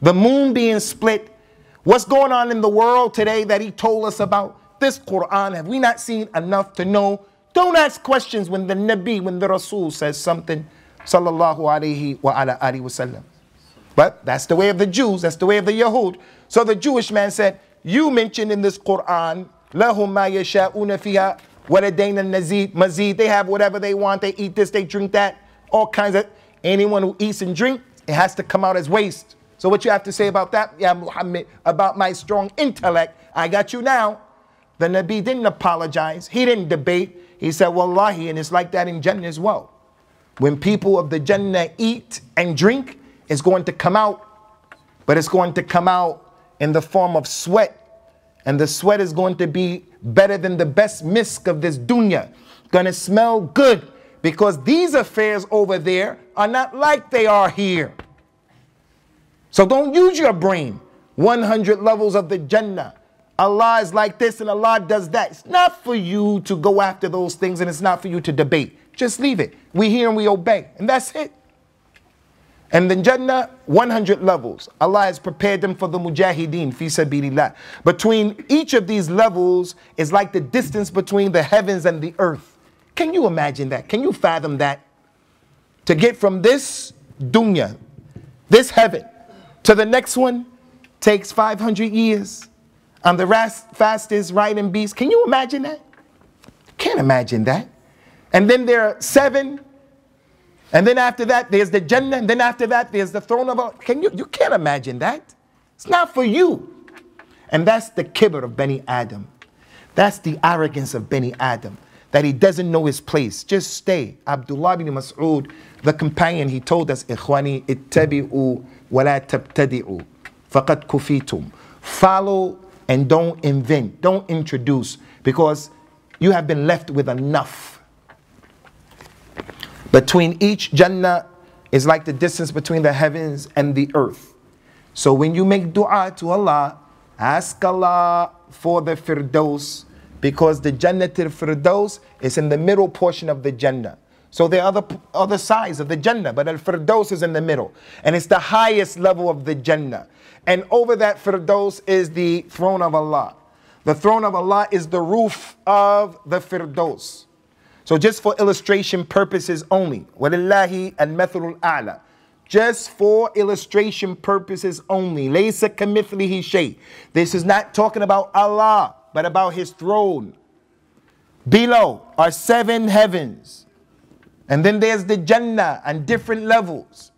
the moon being split. What's going on in the world today that he told us about? This Quran, have we not seen enough to know? Don't ask questions when the Nabi, when the Rasul says something. Sallallahu alayhi wa ala alihi wa sallam. But that's the way of the Jews, that's the way of the Yahud. So the Jewish man said, you mentioned in this Quran, لَهُمْ مَا يَشَاءُونَ فِيهَا وَلَدَيْنَا الْمَزِيدُ. They have whatever they want, they eat this, they drink that, all kinds of, anyone who eats and drinks, it has to come out as waste. So what you have to say about that, Ya Muhammad, about my strong intellect, I got you now. The Nabi didn't apologize, he didn't debate, he said, Wallahi, and it's like that in Jannah as well. When people of the Jannah eat and drink, it's going to come out, but it's going to come out in the form of sweat. And the sweat is going to be better than the best misk of this dunya. Going to smell good, because these affairs over there are not like they are here. So don't use your brain. 100 levels of the Jannah. Allah is like this and Allah does that. It's not for you to go after those things, and it's not for you to debate. Just leave it. We hear and we obey, and that's it. And the Jannah, 100 levels. Allah has prepared them for the mujahideen, fi sabilillah. Between each of these levels is like the distance between the heavens and the earth. Can you imagine that? Can you fathom that? To get from this dunya, this heaven, to the next one takes 500 years. On the fastest riding beast. Can you imagine that? Can't imagine that. And then there are 7. And then after that, there's the Jannah. And then after that, there's the throne of Allah. You can't imagine that. It's not for you. And that's the kibr of Bani Adam. That's the arrogance of Bani Adam. That he doesn't know his place. Just stay. Abdullah bin Mas'ud, the companion, he told us, Ikhwani, ittabi'u wa la tabtadi'u. Faqad kufitum. Follow and don't invent. Don't introduce. Because you have been left with enough. Between each Jannah is like the distance between the heavens and the earth. So when you make dua to Allah, ask Allah for the Firdaus, because the Jannatul Firdaus is in the middle portion of the Jannah. So there are other sides of the Jannah, but Al-Firdaus is in the middle. And it's the highest level of the Jannah. And over that Firdaus is the throne of Allah. The throne of Allah is the roof of the Firdaus. So just for illustration purposes only, وَلِلَّهِ الْمَثُلُ الْأَعْلَى. just for illustration purposes only. Laysa kamithlihi shay. This is not talking about Allah, but about his throne. Below are 7 heavens. And then there's the Jannah and different levels.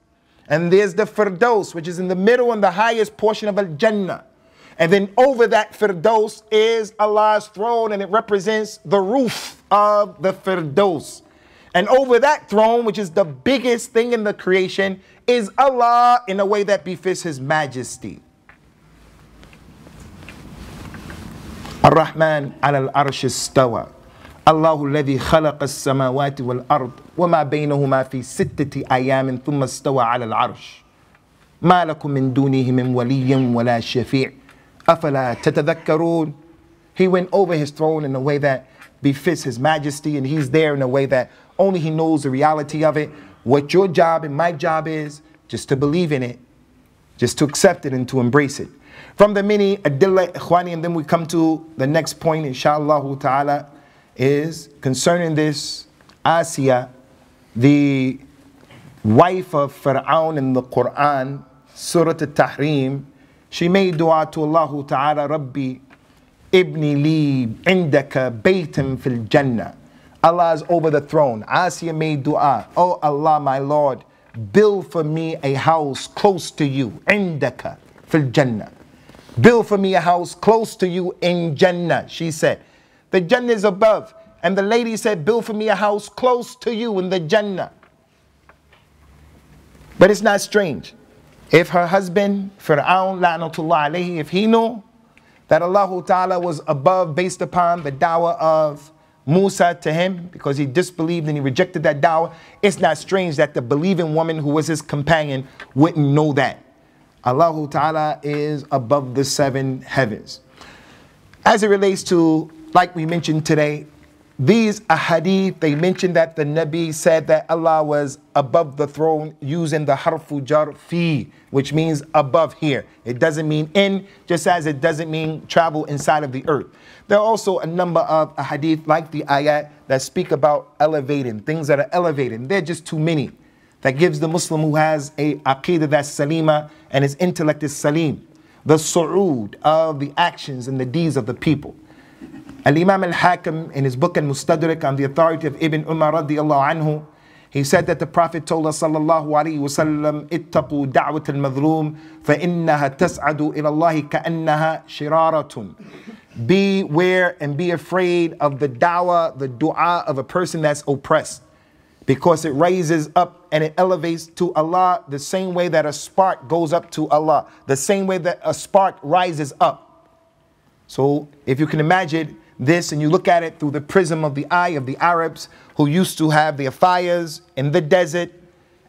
And there's the Firdaus, which is in the middle and the highest portion of Al-Jannah. And then over that Firdaus is Allah's throne, and it represents the roof of the Firdaus. And over that throne, which is the biggest thing in the creation, is Allah in a way that befits his majesty. Ar-Rahman al-Arsh istawa. Allahu alladhi khalaqa as-samawati wal-ard wa ma baynahuma fi 6 ayamin thumma istawa ala al-arsh. Ma lakum min dunihi min waliyyin wala shafi'. Afala tatadhakkarun. He went over his throne in a way that befits his majesty, and he's there in a way that only he knows the reality of it. What your job and my job is just to believe in it, just to accept it and to embrace it. From the many adillah, ikhwani, and then we come to the next point, inshallah ta'ala, is concerning this Asiya, the wife of Fir'aun in the Quran, Surah At-Tahrim. She made dua to Allah ta'ala, Rabbi ibni li indaka baytan fil jannah. Allah is over the throne. Asiya made dua, oh Allah, my Lord, build for me a house close to you, indaka fil jannah. Build for me a house close to you in Jannah. She said, the Jannah is above. And the lady said, build for me a house close to you in the Jannah. But it's not strange. If her husband, Fir'aun, la'natullah alayhi, if he knew that Allah Ta'ala was above based upon the dawah of Musa to him, because he disbelieved and he rejected that dawah, it's not strange that the believing woman who was his companion wouldn't know that. Allah Ta'ala is above the 7 heavens. As it relates to, like we mentioned today, these ahadith, they mentioned that the Nabi said that Allah was above the throne using the harfu jar fi, which means above here. It doesn't mean in, just as it doesn't mean travel inside of the earth. There are also a number of ahadith like the ayat that speak about elevating, things that are elevated. They're just too many. That gives the Muslim who has a aqidah that's salima and his intellect is salim, the su'ud of the actions and the deeds of the people. Al-Imam al-Hakim in his book Al-Mustadrak on the authority of Ibn Umar radiyallahu anhu, he said that the Prophet told us sallallahu alayhi wa sallam, ittaqu da'wat al-madhlum fa innaha tas'adu ila Allahi ka'annaha shiraratun. Beware and be afraid of the da'wah, the dua of a person that's oppressed, because it raises up and it elevates to Allah the same way that a spark goes up to Allah, the same way that a spark rises up. So if you can imagine this and you look at it through the prism of the eye of the Arabs who used to have their fires in the desert,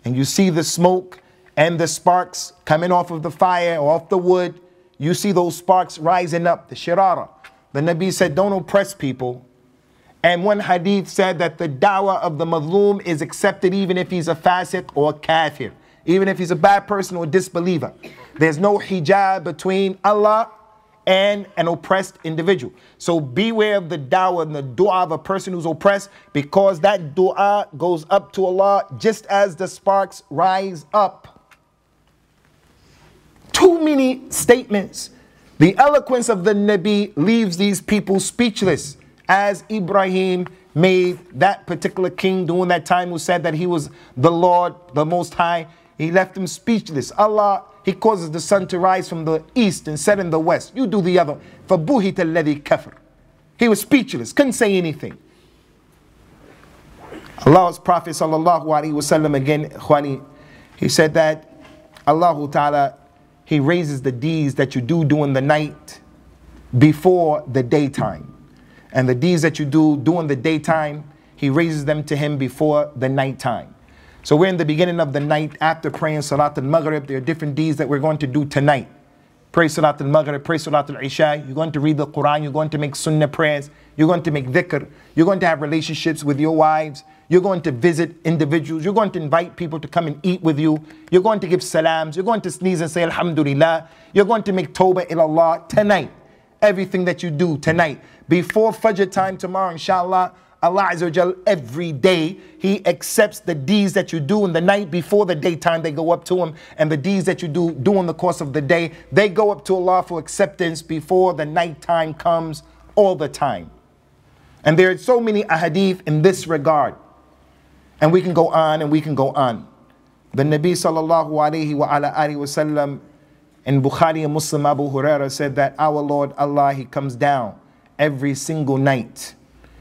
and you see the smoke and the sparks coming off of the fire or off the wood, you see those sparks rising up, the shirara. The Nabi said, don't oppress people. And one hadith said that the dawah of the madhlum is accepted even if he's a fasiq or a kafir, even if he's a bad person or a disbeliever. There's no hijab between Allah and an oppressed individual. So beware of the dawah and the dua of a person who's oppressed, because that dua goes up to Allah just as the sparks rise up. Too many statements. The eloquence of the Nabi leaves these people speechless, as Ibrahim made that particular king during that time who said that he was the Lord, the Most High. He left him speechless. Allah, He causes the sun to rise from the east and set in the west. You do the other. فَبُهِتَ الَّذِي كَفَرَ. He was speechless, couldn't say anything. Allah's Prophet sallallahu alaihi wasallam again, ikhwani, he said that Allah Ta'ala, He raises the deeds that you do during the night before the daytime. And the deeds that you do during the daytime, He raises them to Him before the nighttime. So we're in the beginning of the night after praying Salat al-Maghrib. There are different deeds that we're going to do tonight. Pray Salat al-Maghrib, pray Salat al-Isha. You're going to read the Quran. You're going to make sunnah prayers. You're going to make dhikr. You're going to have relationships with your wives. You're going to visit individuals. You're going to invite people to come and eat with you. You're going to give salams. You're going to sneeze and say alhamdulillah. You're going to make tawbah ilallah tonight. Everything that you do tonight. Before Fajr time tomorrow, inshallah, Allah Azza wa Jal, every day, He accepts the deeds that you do in the night before the daytime. They go up to Him. And the deeds that you do in the course of the day, they go up to Allah for acceptance before the nighttime comes all the time. And there are so many ahadith in this regard. And we can go on and we can go on. The Nabi sallallahu alayhi wa ala alihi wa sallam in Bukhari and Muslim, Abu Huraira said that our Lord Allah, He comes down every single night.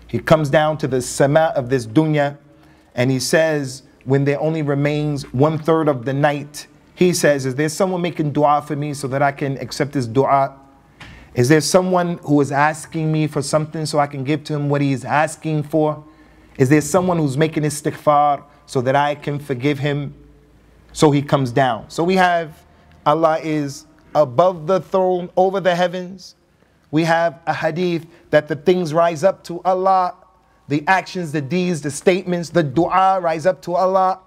He comes down to the sama of this dunya, and He says, when there only remains 1/3 of the night, He says, is there someone making dua for me so that I can accept this dua? Is there someone who is asking me for something so I can give to him what he is asking for? Is there someone who's making istighfar so that I can forgive him? So He comes down. So we have Allah is above the throne, over the heavens. We have a hadith that the things rise up to Allah. The actions, the deeds, the statements, the dua rise up to Allah.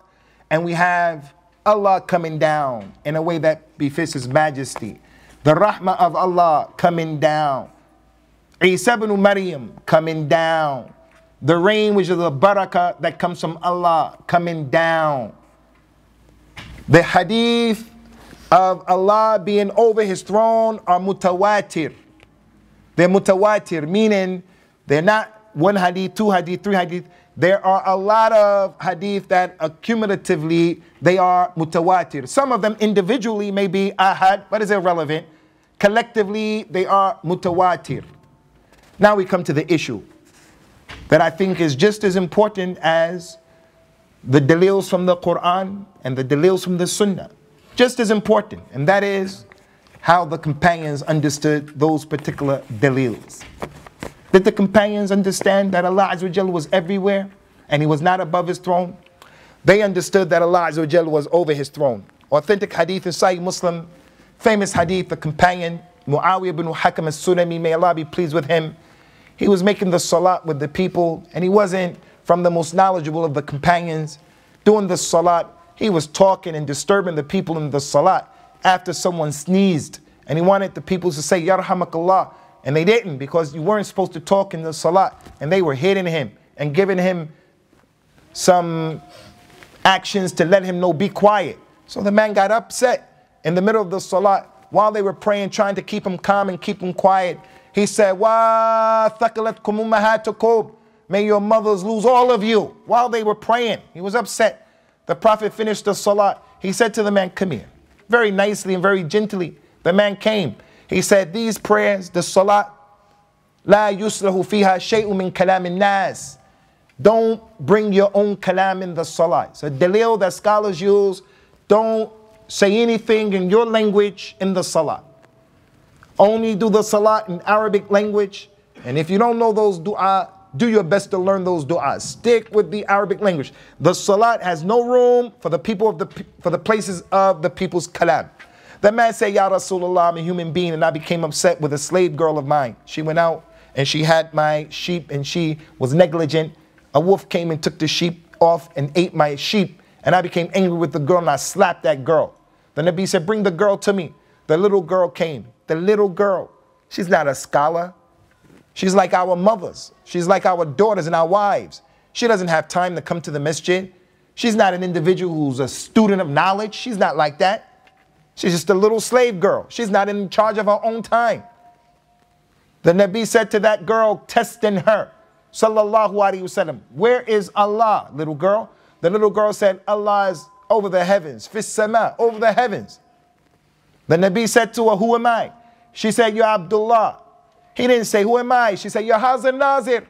And we have Allah coming down in a way that befits His majesty. The rahmah of Allah coming down. Isa ibn Maryam coming down. The rain, which is the barakah that comes from Allah, coming down. The hadith of Allah being over His throne are mutawatir. They're mutawatir, meaning they're not one hadith, two hadith, three hadith. There are a lot of hadith that accumulatively they are mutawatir. Some of them individually may be ahad, but is irrelevant. Collectively, they are mutawatir. Now we come to the issue that I think is just as important as the dalils from the Quran and the dalils from the Sunnah. Just as important, and that is how the companions understood those particular dalils. Did the companions understand that Allah Azza wa Jalla was everywhere and He was not above His throne? They understood that Allah Azza wa Jalla was over His throne. Authentic hadith in Sahih Muslim, famous hadith, the companion Muawiyah ibn Hakam as-Sulami, may Allah be pleased with him. He was making the salat with the people, and he wasn't from the most knowledgeable of the companions. Doing the salat, he was talking and disturbing the people in the salat after someone sneezed, and he wanted the people to say Yarhamakallah, and they didn't, because you weren't supposed to talk in the salat, and they were hitting him and giving him some actions to let him know, be quiet. So the man got upset in the middle of the salat while they were praying, trying to keep him calm and keep him quiet. He said, Wa thakalatkum ummahatukum, may your mothers lose all of you, while they were praying. He was upset. The Prophet finished the salat. He said to the man, come here. Very nicely and very gently, the man came. He said, these prayers, the salat, la yuslahu fiha shay'un min kalam nas. Don't bring your own kalam in the salat. So dalil that scholars use, don't say anything in your language in the salat. Only do the salat in Arabic language. And if you don't know those dua, do your best to learn those du'as. Stick with the Arabic language. The salat has no room for the people of for the places of the people's kalam. The man said, Ya Rasulullah, I'm a human being, and I became upset with a slave girl of mine. She went out and she had my sheep and she was negligent. A wolf came and took the sheep off and ate my sheep, and I became angry with the girl and I slapped that girl. The Nabi said, bring the girl to me. The little girl came. The little girl, she's not a scholar. She's like our mothers. She's like our daughters and our wives. She doesn't have time to come to the masjid. She's not an individual who's a student of knowledge. She's not like that. She's just a little slave girl. She's not in charge of her own time. The Nabi said to that girl, testing her, sallallahu alaihi wasallam, where is Allah, little girl? The little girl said, Allah is over the heavens, fis sama, over the heavens. The Nabi said to her, who am I? She said, you're Abdullah. He didn't say, who am I? She said, you're Hazar Nazir.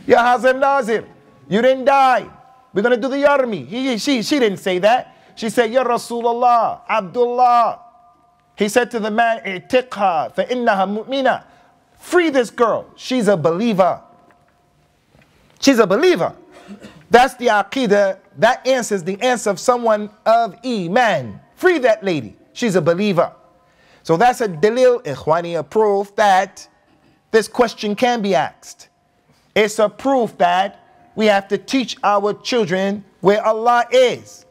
You're Hazar Nazir. You didn't die. We're going to do the army. She didn't say that. She said, Ya Rasulullah, Abdullah. He said to the man, I'tiqha fa innaha mu'mina. Free this girl. She's a believer. She's a believer. That's the aqidah. That answers the answer of someone of Iman. Free that lady. She's a believer. So that's a dalil, ikhwani, a proof that this question can be asked. It's a proof that we have to teach our children where Allah is.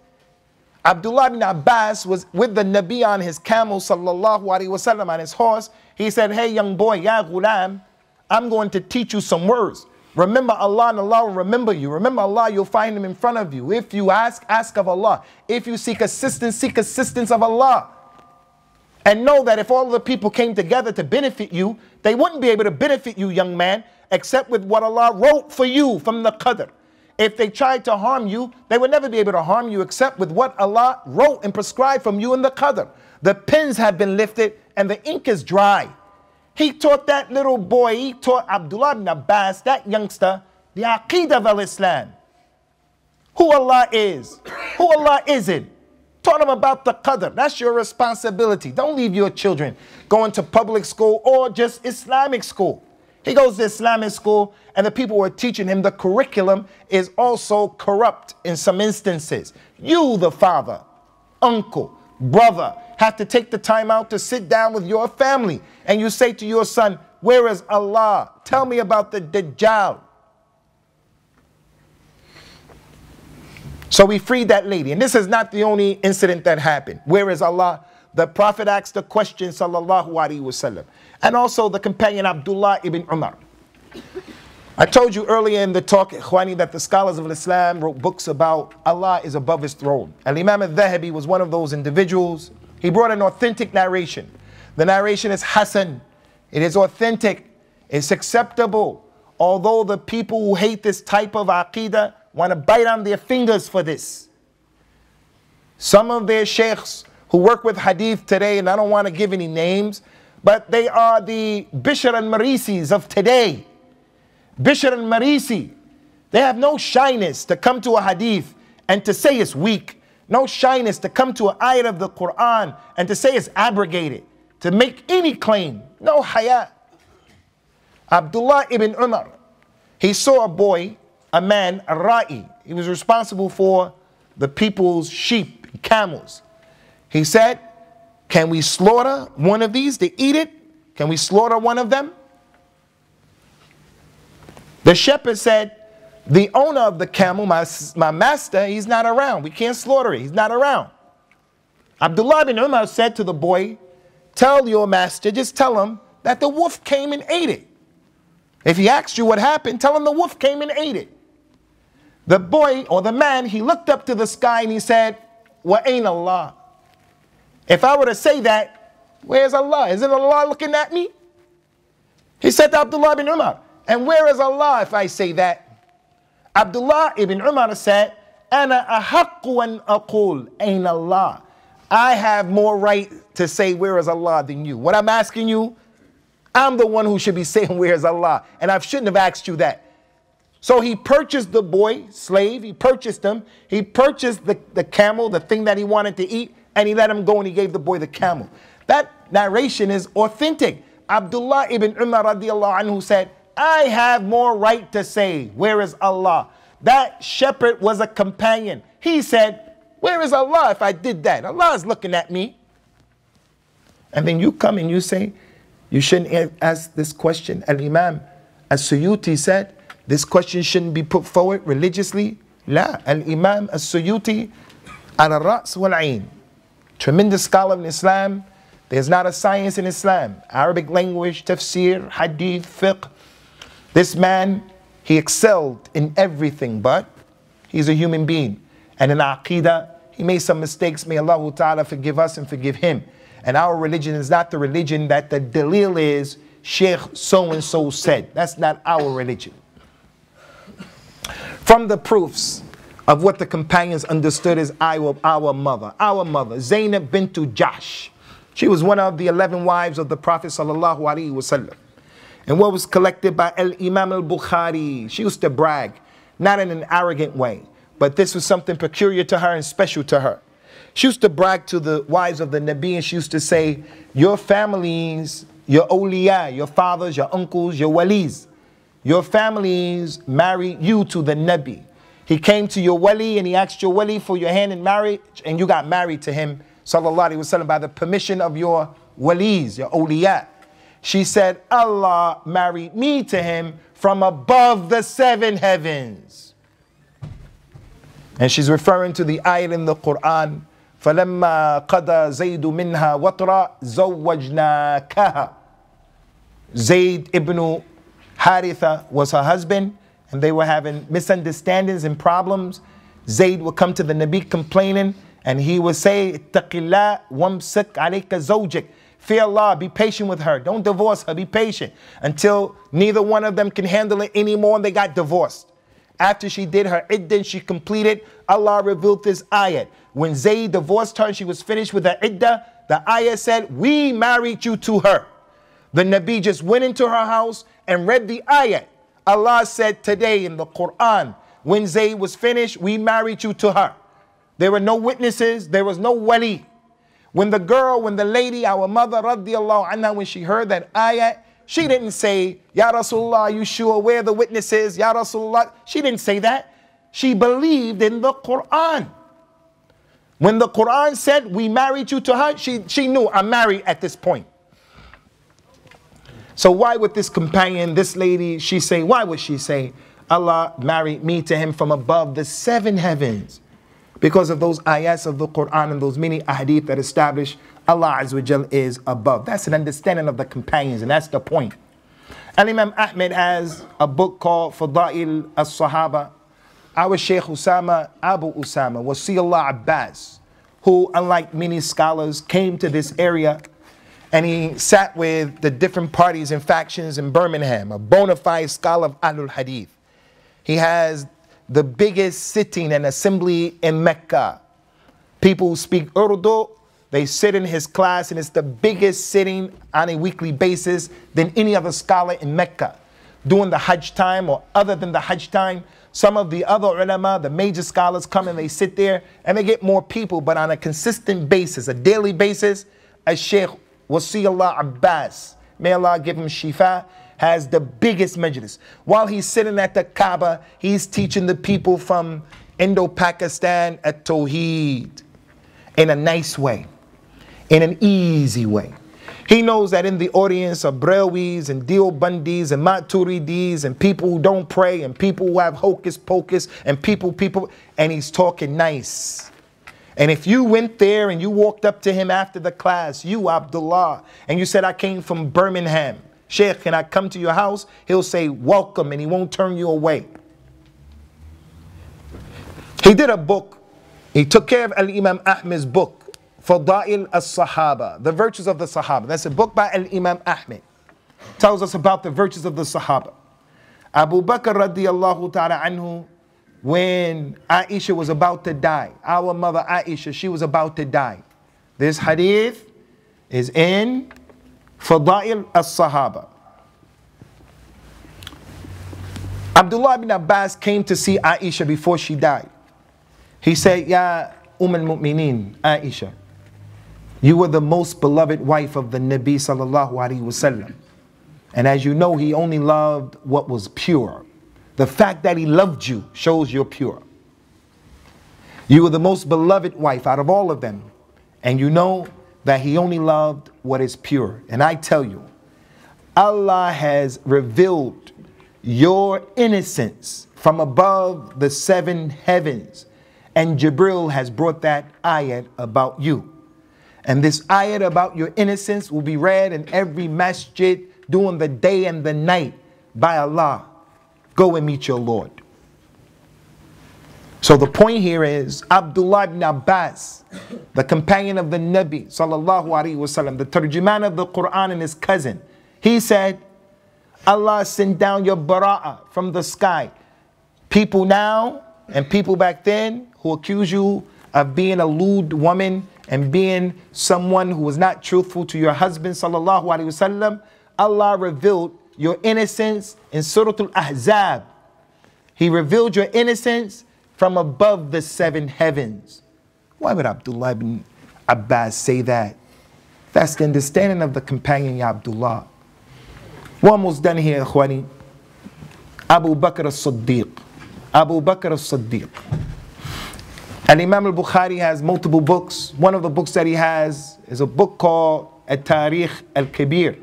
Abdullah bin Abbas was with the Nabi on his camel, sallallahu alaihi wasallam, on his horse. He said, hey young boy, ya ghulam, I'm going to teach you some words. Remember Allah and Allah will remember you. Remember Allah, you'll find him in front of you. If you ask, ask of Allah. If you seek assistance of Allah. And know that if all the people came together to benefit you, they wouldn't be able to benefit you, young man, except with what Allah wrote for you from the Qadr. If they tried to harm you, they would never be able to harm you except with what Allah wrote and prescribed from you in the Qadr. The pens have been lifted and the ink is dry. He taught that little boy, he taught Abdullah ibn Abbas, that youngster, the Aqeedah of Islam. Who Allah is, who Allah isn't. Taught him about the Qadr. That's your responsibility. Don't leave your children going to public school or just Islamic school. He goes to Islamic school and the people who are teaching him the curriculum is also corrupt in some instances. You, the father, uncle, brother, have to take the time out to sit down with your family and you say to your son, where is Allah? Tell me about the Dajjal. So we freed that lady. And this is not the only incident that happened. Where is Allah? The Prophet asked the question, sallallahu alaihi wasallam. And also the companion Abdullah ibn Umar. I told you earlier in the talk, Ikhwani, that the scholars of Islam wrote books about Allah is above his throne. And Imam At-Thahahbi was one of those individuals. He brought an authentic narration. The narration is Hasan. It is authentic. It's acceptable. Although the people who hate this type of Aqeedah want to bite on their fingers for this. Some of their sheikhs who work with hadith today, and I don't want to give any names, but they are the Bishr and Marisis of today. Bishr and Marisi, they have no shyness to come to a hadith and to say it's weak. No shyness to come to an ayat of the Quran and to say it's abrogated. To make any claim. No haya. Abdullah ibn Umar, he saw a boy, a man, a ra'i. He was responsible for the people's sheep and camels. He said, can we slaughter one of these to eat it? Can we slaughter one of them? The shepherd said, the owner of the camel, my master, he's not around. We can't slaughter it. He's not around. Abdullah bin Umar said to the boy, tell your master, just tell him that the wolf came and ate it. If he asks you what happened, tell him the wolf came and ate it. The boy or the man, he looked up to the sky and he said, wa ain Allah? If I were to say that, where's Allah? Isn't Allah looking at me? He said to Abdullah bin Umar, and where is Allah if I say that? Abdullah ibn Umar said, Ana ahaqqu an aqul ain Allah. I have more right to say where is Allah than you. What I'm asking you, I'm the one who should be saying where is Allah. And I shouldn't have asked you that. So he purchased the boy, slave, he purchased him. He purchased the camel, the thing that he wanted to eat, and he let him go and he gave the boy the camel. That narration is authentic. Abdullah ibn Umar radiallahu anhu said, I have more right to say, where is Allah? That shepherd was a companion. He said, where is Allah if I did that? Allah is looking at me. And then you come and you say, you shouldn't ask this question. Al-Imam As-Suyuti said, this question shouldn't be put forward religiously. La, Al-Imam As-Suyuti al-Ra's wal-Ain. Tremendous scholar in Islam. There's not a science in Islam. Arabic language, tafsir, hadith, fiqh. This man, he excelled in everything, but he's a human being. And in Aqeedah, he made some mistakes. May Allah Ta'ala forgive us and forgive him. And our religion is not the religion that the dalil is, Sheikh so-and-so said. That's not our religion. From the proofs of what the companions understood as our mother, Zainab bintu Jahsh. She was one of the 11 wives of the Prophet sallallahu alaihi wasallam. And what was collected by Imam al-Bukhari, she used to brag, not in an arrogant way, but this was something peculiar to her and special to her. She used to brag to the wives of the Nabi and she used to say, your families, your awliya, your fathers, your uncles, your walis, your families married you to the Nabi. He came to your wali and he asked your wali for your hand in marriage and you got married to him, sallallahu alaihi wasallam, by the permission of your walis, your awliya. She said, Allah married me to him from above the 7 heavens. And she's referring to the ayat in the Quran, فَلَمَّا قَضَى زَيْدُ مِنْهَا وَطْرًا زَوَّجْنَاكَهَا. Zayd ibn Haritha was her husband, and they were having misunderstandings and problems, Zayd would come to the Nabi complaining, and he would say, Ittaqillah wamsik alayka zawjik. Fear Allah, be patient with her. Don't divorce her, be patient. Until neither one of them can handle it anymore and they got divorced. After she did her iddah, she completed, Allah revealed this ayat. When Zayd divorced her and she was finished with her iddah, the ayat said, we married you to her. The Nabi just went into her house and read the ayat. Allah said today in the Quran, when Zayd was finished, we married you to her. There were no witnesses, there was no wali. When the lady, our mother, radiallahu anha, when she heard that ayat, she didn't say, Ya Rasulullah, are you sure? Where are the witnesses? Ya Rasulullah. She didn't say that. She believed in the Quran. When the Quran said, we married you to her, she knew, I'm married at this point. So why would this companion, this lady, why would she say, Allah married me to him from above the 7 heavens? Because of those ayats of the Quran and those many ahadith that establish Allah Azza wa Jal is above. That's an understanding of the companions, and that's the point. Imam Ahmed has a book called Fadail as-Sahaba. Our Sheikh Usamah, Abu Usamah, Wasiullah Abbas, who, unlike many scholars, came to this area and he sat with the different parties and factions in Birmingham, a bona fide scholar of Ahlul Hadith. He has the biggest sitting and assembly in Mecca. People who speak Urdu, they sit in his class, and it's the biggest sitting on a weekly basis than any other scholar in Mecca. During the Hajj time or other than the Hajj time, some of the other ulama, the major scholars, come and they sit there and they get more people, but on a consistent basis, a daily basis, as Sheikh Wasiullah Abbas, may Allah give him shifa, has the biggest majlis. While he's sitting at the Kaaba, he's teaching the people from Indo-Pakistan at-Tawheed in a nice way, in an easy way. He knows that in the audience are Brahwis and Deobandis and Maturidis and people who don't pray and people who have hocus pocus and people, and he's talking nice. And if you went there and you walked up to him after the class, you Abdullah, and you said, I came from Birmingham, Sheikh, can I come to your house? He'll say, welcome, and he won't turn you away. He did a book. He took care of Al-Imam Ahmed's book, Fadail as-Sahaba, the virtues of the Sahaba. That's a book by Al-Imam Ahmed. Tells us about the virtues of the Sahaba. Abu Bakr radiallahu ta'ala anhu, when Aisha was about to die, our mother Aisha, she was about to die. This hadith is in Fadail as-Sahaba. Abdullah ibn Abbas came to see Aisha before she died. He said, Ya al-Mu'mineen, Aisha, you were the most beloved wife of the Nabi sallallahu alaihi wasallam. And as you know, he only loved what was pure. The fact that he loved you shows you're pure. You were the most beloved wife out of all of them. And you know that he only loved what is pure. And I tell you, Allah has revealed your innocence from above the 7 heavens. And Jibril has brought that ayat about you. And this ayat about your innocence will be read in every masjid during the day and the night by Allah. Go and meet your Lord. So the point here is Abdullah ibn Abbas, the companion of the Nabi sallallahu alaihi wasallam, the tarjuman of the Quran and his cousin, he said, Allah sent down your bara'ah from the sky. People now and people back then who accuse you of being a lewd woman and being someone who was not truthful to your husband sallallahu alaihi wasallam, Allah revealed your innocence in Surah Al-Ahzab. He revealed your innocence from above the 7 heavens. Why would Abdullah ibn Abbas say that? That's the understanding of the companion, Ya Abdullah. We're almost done here, Ikhwani. Abu Bakr as-Siddiq. Abu Bakr as-Siddiq. Al-Imam al-Bukhari has multiple books. One of the books that he has is a book called At-Tarikh al-Kabir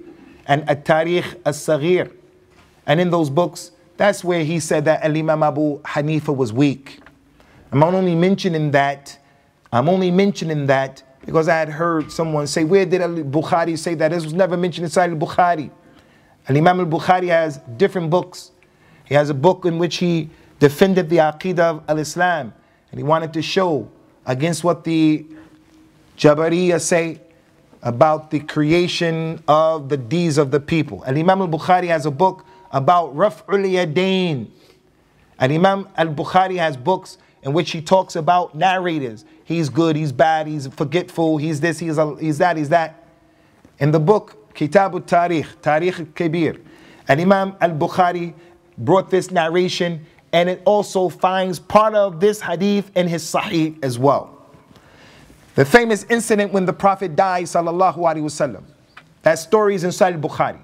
and At-Tarikh al-Saghir. And in those books, that's where he said that Al-Imam Abu Hanifa was weak. I'm only mentioning that because I had heard someone say, where did Al-Bukhari say that? This was never mentioned inside Al-Bukhari. Al-Imam al-Bukhari has different books. He has a book in which he defended the Aqidah of al-Islam, and he wanted to show against what the Jabariya say about the creation of the deeds of the people. Al-Imam al-Bukhari has a book about Raf'ul Yadayn. And Imam al-Bukhari has books in which he talks about narrators. He's good, he's bad, he's forgetful, he's this, he's that, he's that. In the book, Kitab al-Tarikh, Tarikh al-Kabir, and Imam al-Bukhari brought this narration, and it also finds part of this hadith in his Sahih as well. The famous incident when the Prophet died, sallallahu alaihi wasallam. That story is inside al-Bukhari.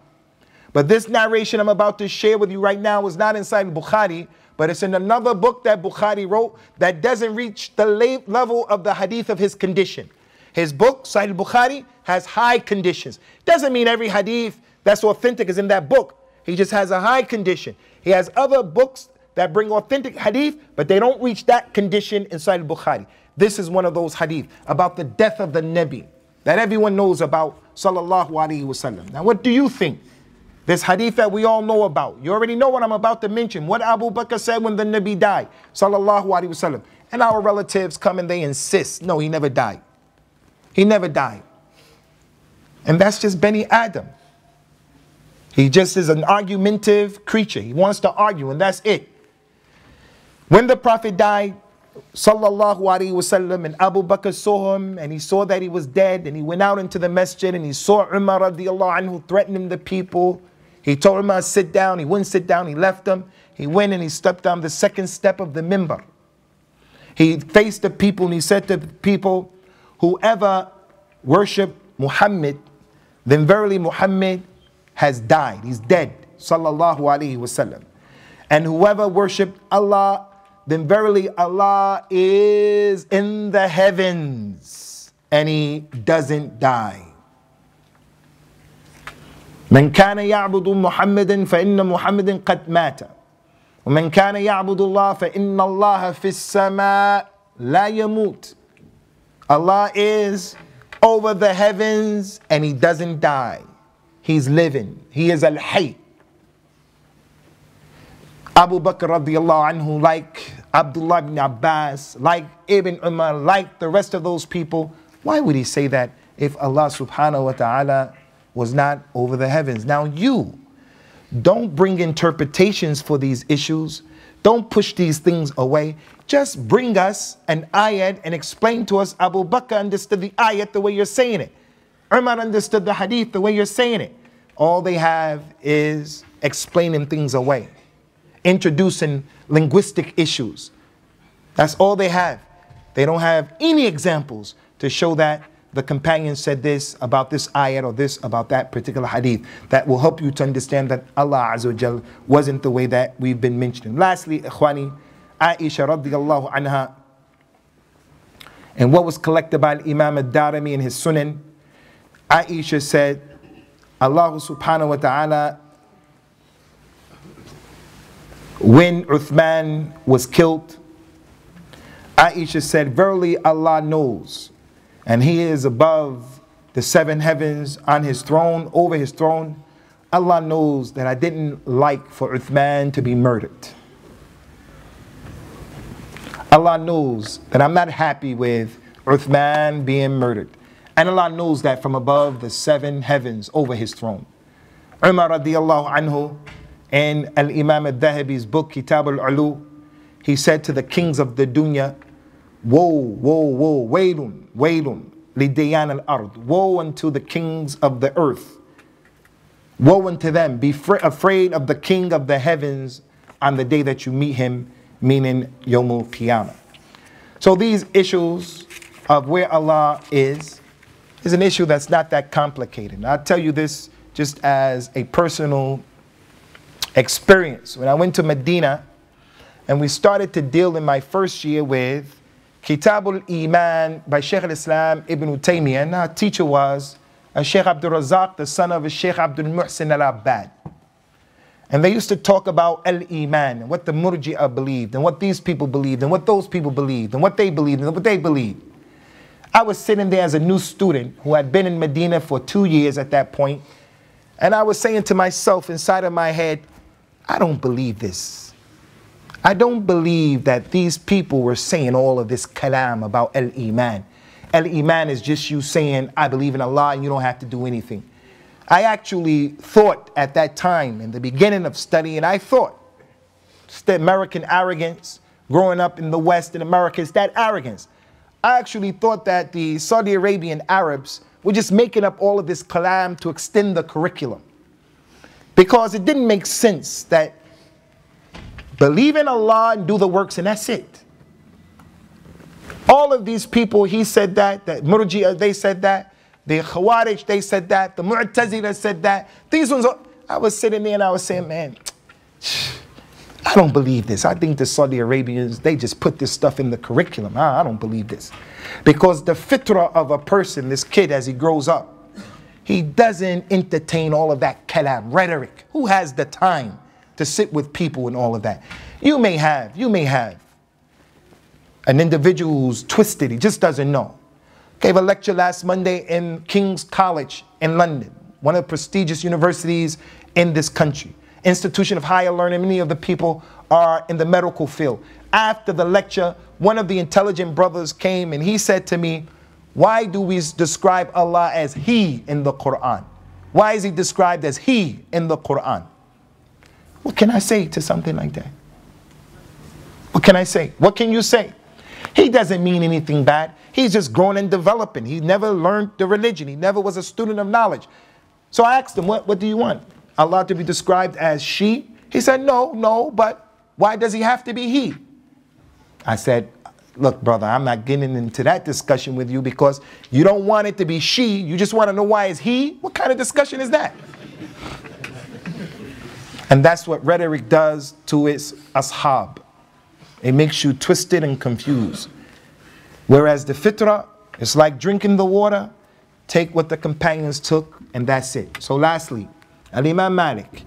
But this narration I'm about to share with you right now is not inside al-Bukhari, but it's in another book that Bukhari wrote that doesn't reach the level of the hadith of his condition. His book, Sahih al-Bukhari, has high conditions. Doesn't mean every hadith that's authentic is in that book. He just has a high condition. He has other books that bring authentic hadith, but they don't reach that condition in Sahih al-Bukhari. This is one of those hadith about the death of the Nabi that everyone knows about, sallallahu alaihi wasallam. Now what do you think? This hadith that we all know about. You already know what I'm about to mention. What Abu Bakr said when the Nabi died, sallallahu alaihi wasallam. And our relatives come and they insist, no, he never died. He never died. And that's just Bani Adam. He just is an argumentative creature. He wants to argue, and that's it. When the Prophet died, sallallahu alaihi wasallam, and Abu Bakr saw him, and he saw that he was dead, and he went out into the masjid, and he saw Umar radiallahu anhu threatening the people. He told him to sit down. He wouldn't sit down. He left him. He went and he stepped down the second step of the minbar. He faced the people and he said to the people, whoever worship Muhammad, then verily Muhammad has died. He's dead. Sallallahu alaihi wasallam. And whoever worship Allah, then verily Allah is in the heavens and he doesn't die. من كان يعبد محمدا فإن محمدا قد مات ومن كان يعبد الله فإن الله في السماء لا يموت. Allah is over the heavens and he doesn't die. He's living. He is al-Hayy. Abu Bakr radiallahu anhu, like Abdullah ibn Abbas, like Ibn Umar, like the rest of those people, why would he say that if Allah subhanahu wa ta'ala was not over the heavens? Now you, don't bring interpretations for these issues. Don't push these things away. Just bring us an ayat and explain to us Abu Bakr understood the ayat the way you're saying it. Umar understood the hadith the way you're saying it. All they have is explaining things away, introducing linguistic issues. That's all they have. They don't have any examples to show that the companion said this about this ayat or this about that particular hadith that will help you to understand that Allah Azza wa Jal wasn't the way that we've been mentioning. Lastly, ikhwani, Aisha radiallahu anha, and what was collected by Imam Ad-Darimi in his Sunan, Aisha said, Allah subhanahu wa ta'ala, when Uthman was killed, Aisha said, verily Allah knows, and he is above the seven heavens on his throne, over his throne. Allah knows that I didn't like for Uthman to be murdered. Allah knows that I'm not happy with Uthman being murdered. And Allah knows that from above the seven heavens over his throne. Umar radiallahu anhu, in Al-Imam At-Thahahbi's book, Kitab Alum, he said to the kings of the dunya, woe, woe, woe, waylun, waylun, lidayan al-ard. Woe unto the kings of the earth. Woe unto them. Be afraid of the king of the heavens on the day that you meet him, meaning Yawmul Qiyamah. So these issues of where Allah is an issue that's not that complicated. I'll tell you this just as a personal experience. When I went to Medina and we started to deal in my first year with Kitab al-Iman by Sheikh al-Islam Ibn Taymiyyah, and our teacher was Sheikh Abdul Razak, the son of Sheikh Abdul Muhsin al-Abbad. And they used to talk about al-Iman, and what the Murji'ah believed, and what these people believed, and what those people believed, and what they believed, and what they believed. I was sitting there as a new student who had been in Medina for 2 years at that point, and I was saying to myself inside of my head, I don't believe this. I don't believe that these people were saying all of this kalam about al-Iman. Al-Iman is just you saying, I believe in Allah and you don't have to do anything. I actually thought at that time, in the beginning of studying, I thought, it's the American arrogance, growing up in the West in America, it's that arrogance. I actually thought that the Saudi Arabian Arabs were just making up all of this kalam to extend the curriculum. Because it didn't make sense that believe in Allah and do the works and that's it. All of these people, he said that Murji'ah, they said that, the Khawarij, they said that, the Mu'tazila said that. These ones, I was sitting there and I was saying, man, I don't believe this. I think the Saudi Arabians, they just put this stuff in the curriculum. I don't believe this. Because the fitrah of a person, this kid as he grows up, he doesn't entertain all of that kalam, rhetoric. Who has the time to sit with people and all of that? You may have an individual who's twisted, he just doesn't know. Gave a lecture last Monday in King's College in London, one of the prestigious universities in this country. Institution of higher learning, many of the people are in the medical field. After the lecture, one of the intelligent brothers came and he said to me, why do we describe Allah as He in the Quran? Why is He described as He in the Quran? What can I say to something like that? What can I say? What can you say? He doesn't mean anything bad. He's just growing and developing. He never learned the religion. He never was a student of knowledge. So I asked him, what do you want? Allah to be described as she? He said, no, but why does He have to be He? I said, look, brother, I'm not getting into that discussion with you because you don't want it to be she. You just want to know why it's he. What kind of discussion is that? And that's what rhetoric does to its ashab. It makes you twisted and confused. Whereas the fitrah, it's like drinking the water. Take what the companions took and that's it. So lastly, Al-Imam Malik,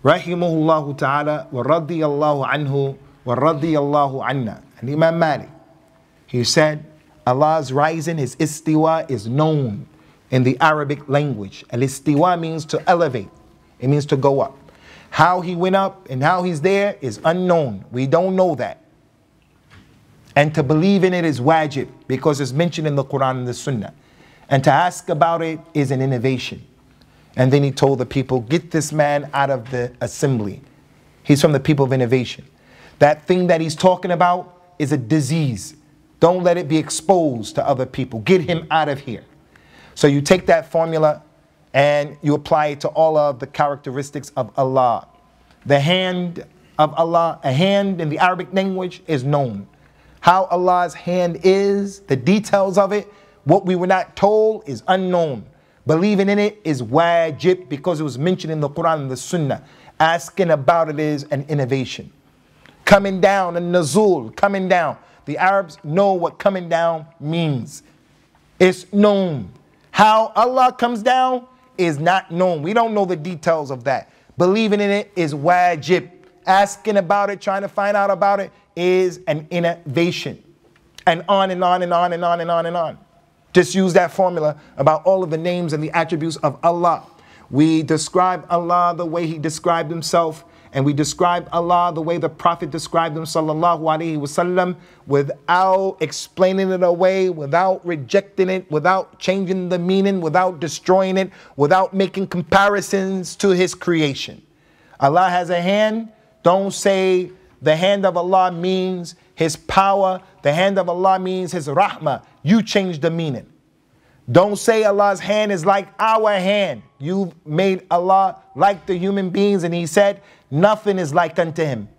rahimahullahu ta'ala, wa radiyallahu anhu, wa radiyallahu anna. Al-Imam Malik, he said, Allah's rising, His istiwa is known in the Arabic language. Al-istiwa means to elevate. It means to go up. How He went up and how He's there is unknown. We don't know that. And to believe in it is wajib because it's mentioned in the Quran and the Sunnah. And to ask about it is an innovation. And then he told the people, get this man out of the assembly. He's from the people of innovation. That thing that he's talking about is a disease. Don't let it be exposed to other people. Get him out of here. So you take that formula and you apply it to all of the characteristics of Allah. The hand of Allah, a hand in the Arabic language is known. How Allah's hand is, the details of it, what we were not told is unknown. Believing in it is wajib because it was mentioned in the Quran and the Sunnah. Asking about it is an innovation. Coming down, and nazul, coming down. The Arabs know what coming down means. It's known. How Allah comes down is not known. We don't know the details of that. Believing in it is wajib. Asking about it, trying to find out about it is an innovation. And on and on and on and on and on and on. Just use that formula about all of the names and the attributes of Allah. We describe Allah the way He described Himself, and we describe Allah the way the Prophet described Him, sallallahu alaihi wasallam, without explaining it away, without rejecting it, without changing the meaning, without destroying it, without making comparisons to His creation. Allah has a hand. Don't say the hand of Allah means His power. The hand of Allah means His rahmah. You change the meaning. Don't say Allah's hand is like our hand. You've made Allah like the human beings, and He said, nothing is like unto Him.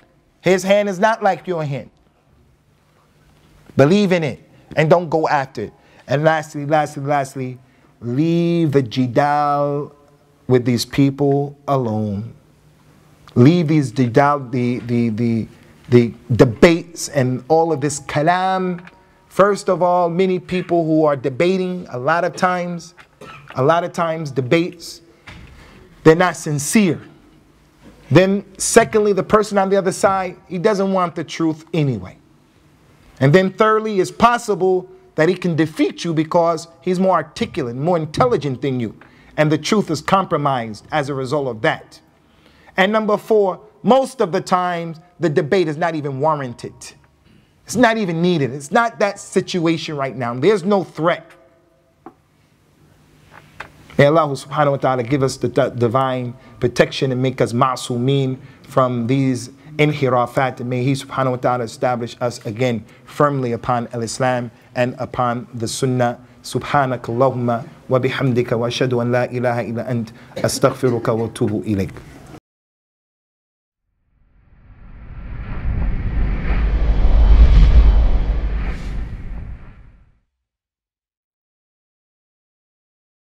His hand is not like your hand. Believe in it and don't go after it. And lastly, leave the jidal with these people alone. Leave these jidal, the debates and all of this kalam. First of all, many people who are debating a lot of times debates, they're not sincere. Then secondly, the person on the other side, he doesn't want the truth anyway. And then thirdly, it's possible that he can defeat you because he's more articulate, more intelligent than you. And the truth is compromised as a result of that. And number four, most of the times, the debate is not even warranted. It's not even needed. It's not that situation right now. There's no threat. May Allah subhanahu wa ta'ala give us the divine protection and make us ma'soomeen from these inhirafat. And may He subhanahu wa ta'ala establish us again firmly upon al-Islam and upon the Sunnah. Subhanak Allahumma wa bihamdika wa ashhadu an la ilaha illa ant astaghfiruka wa atubu ilayk.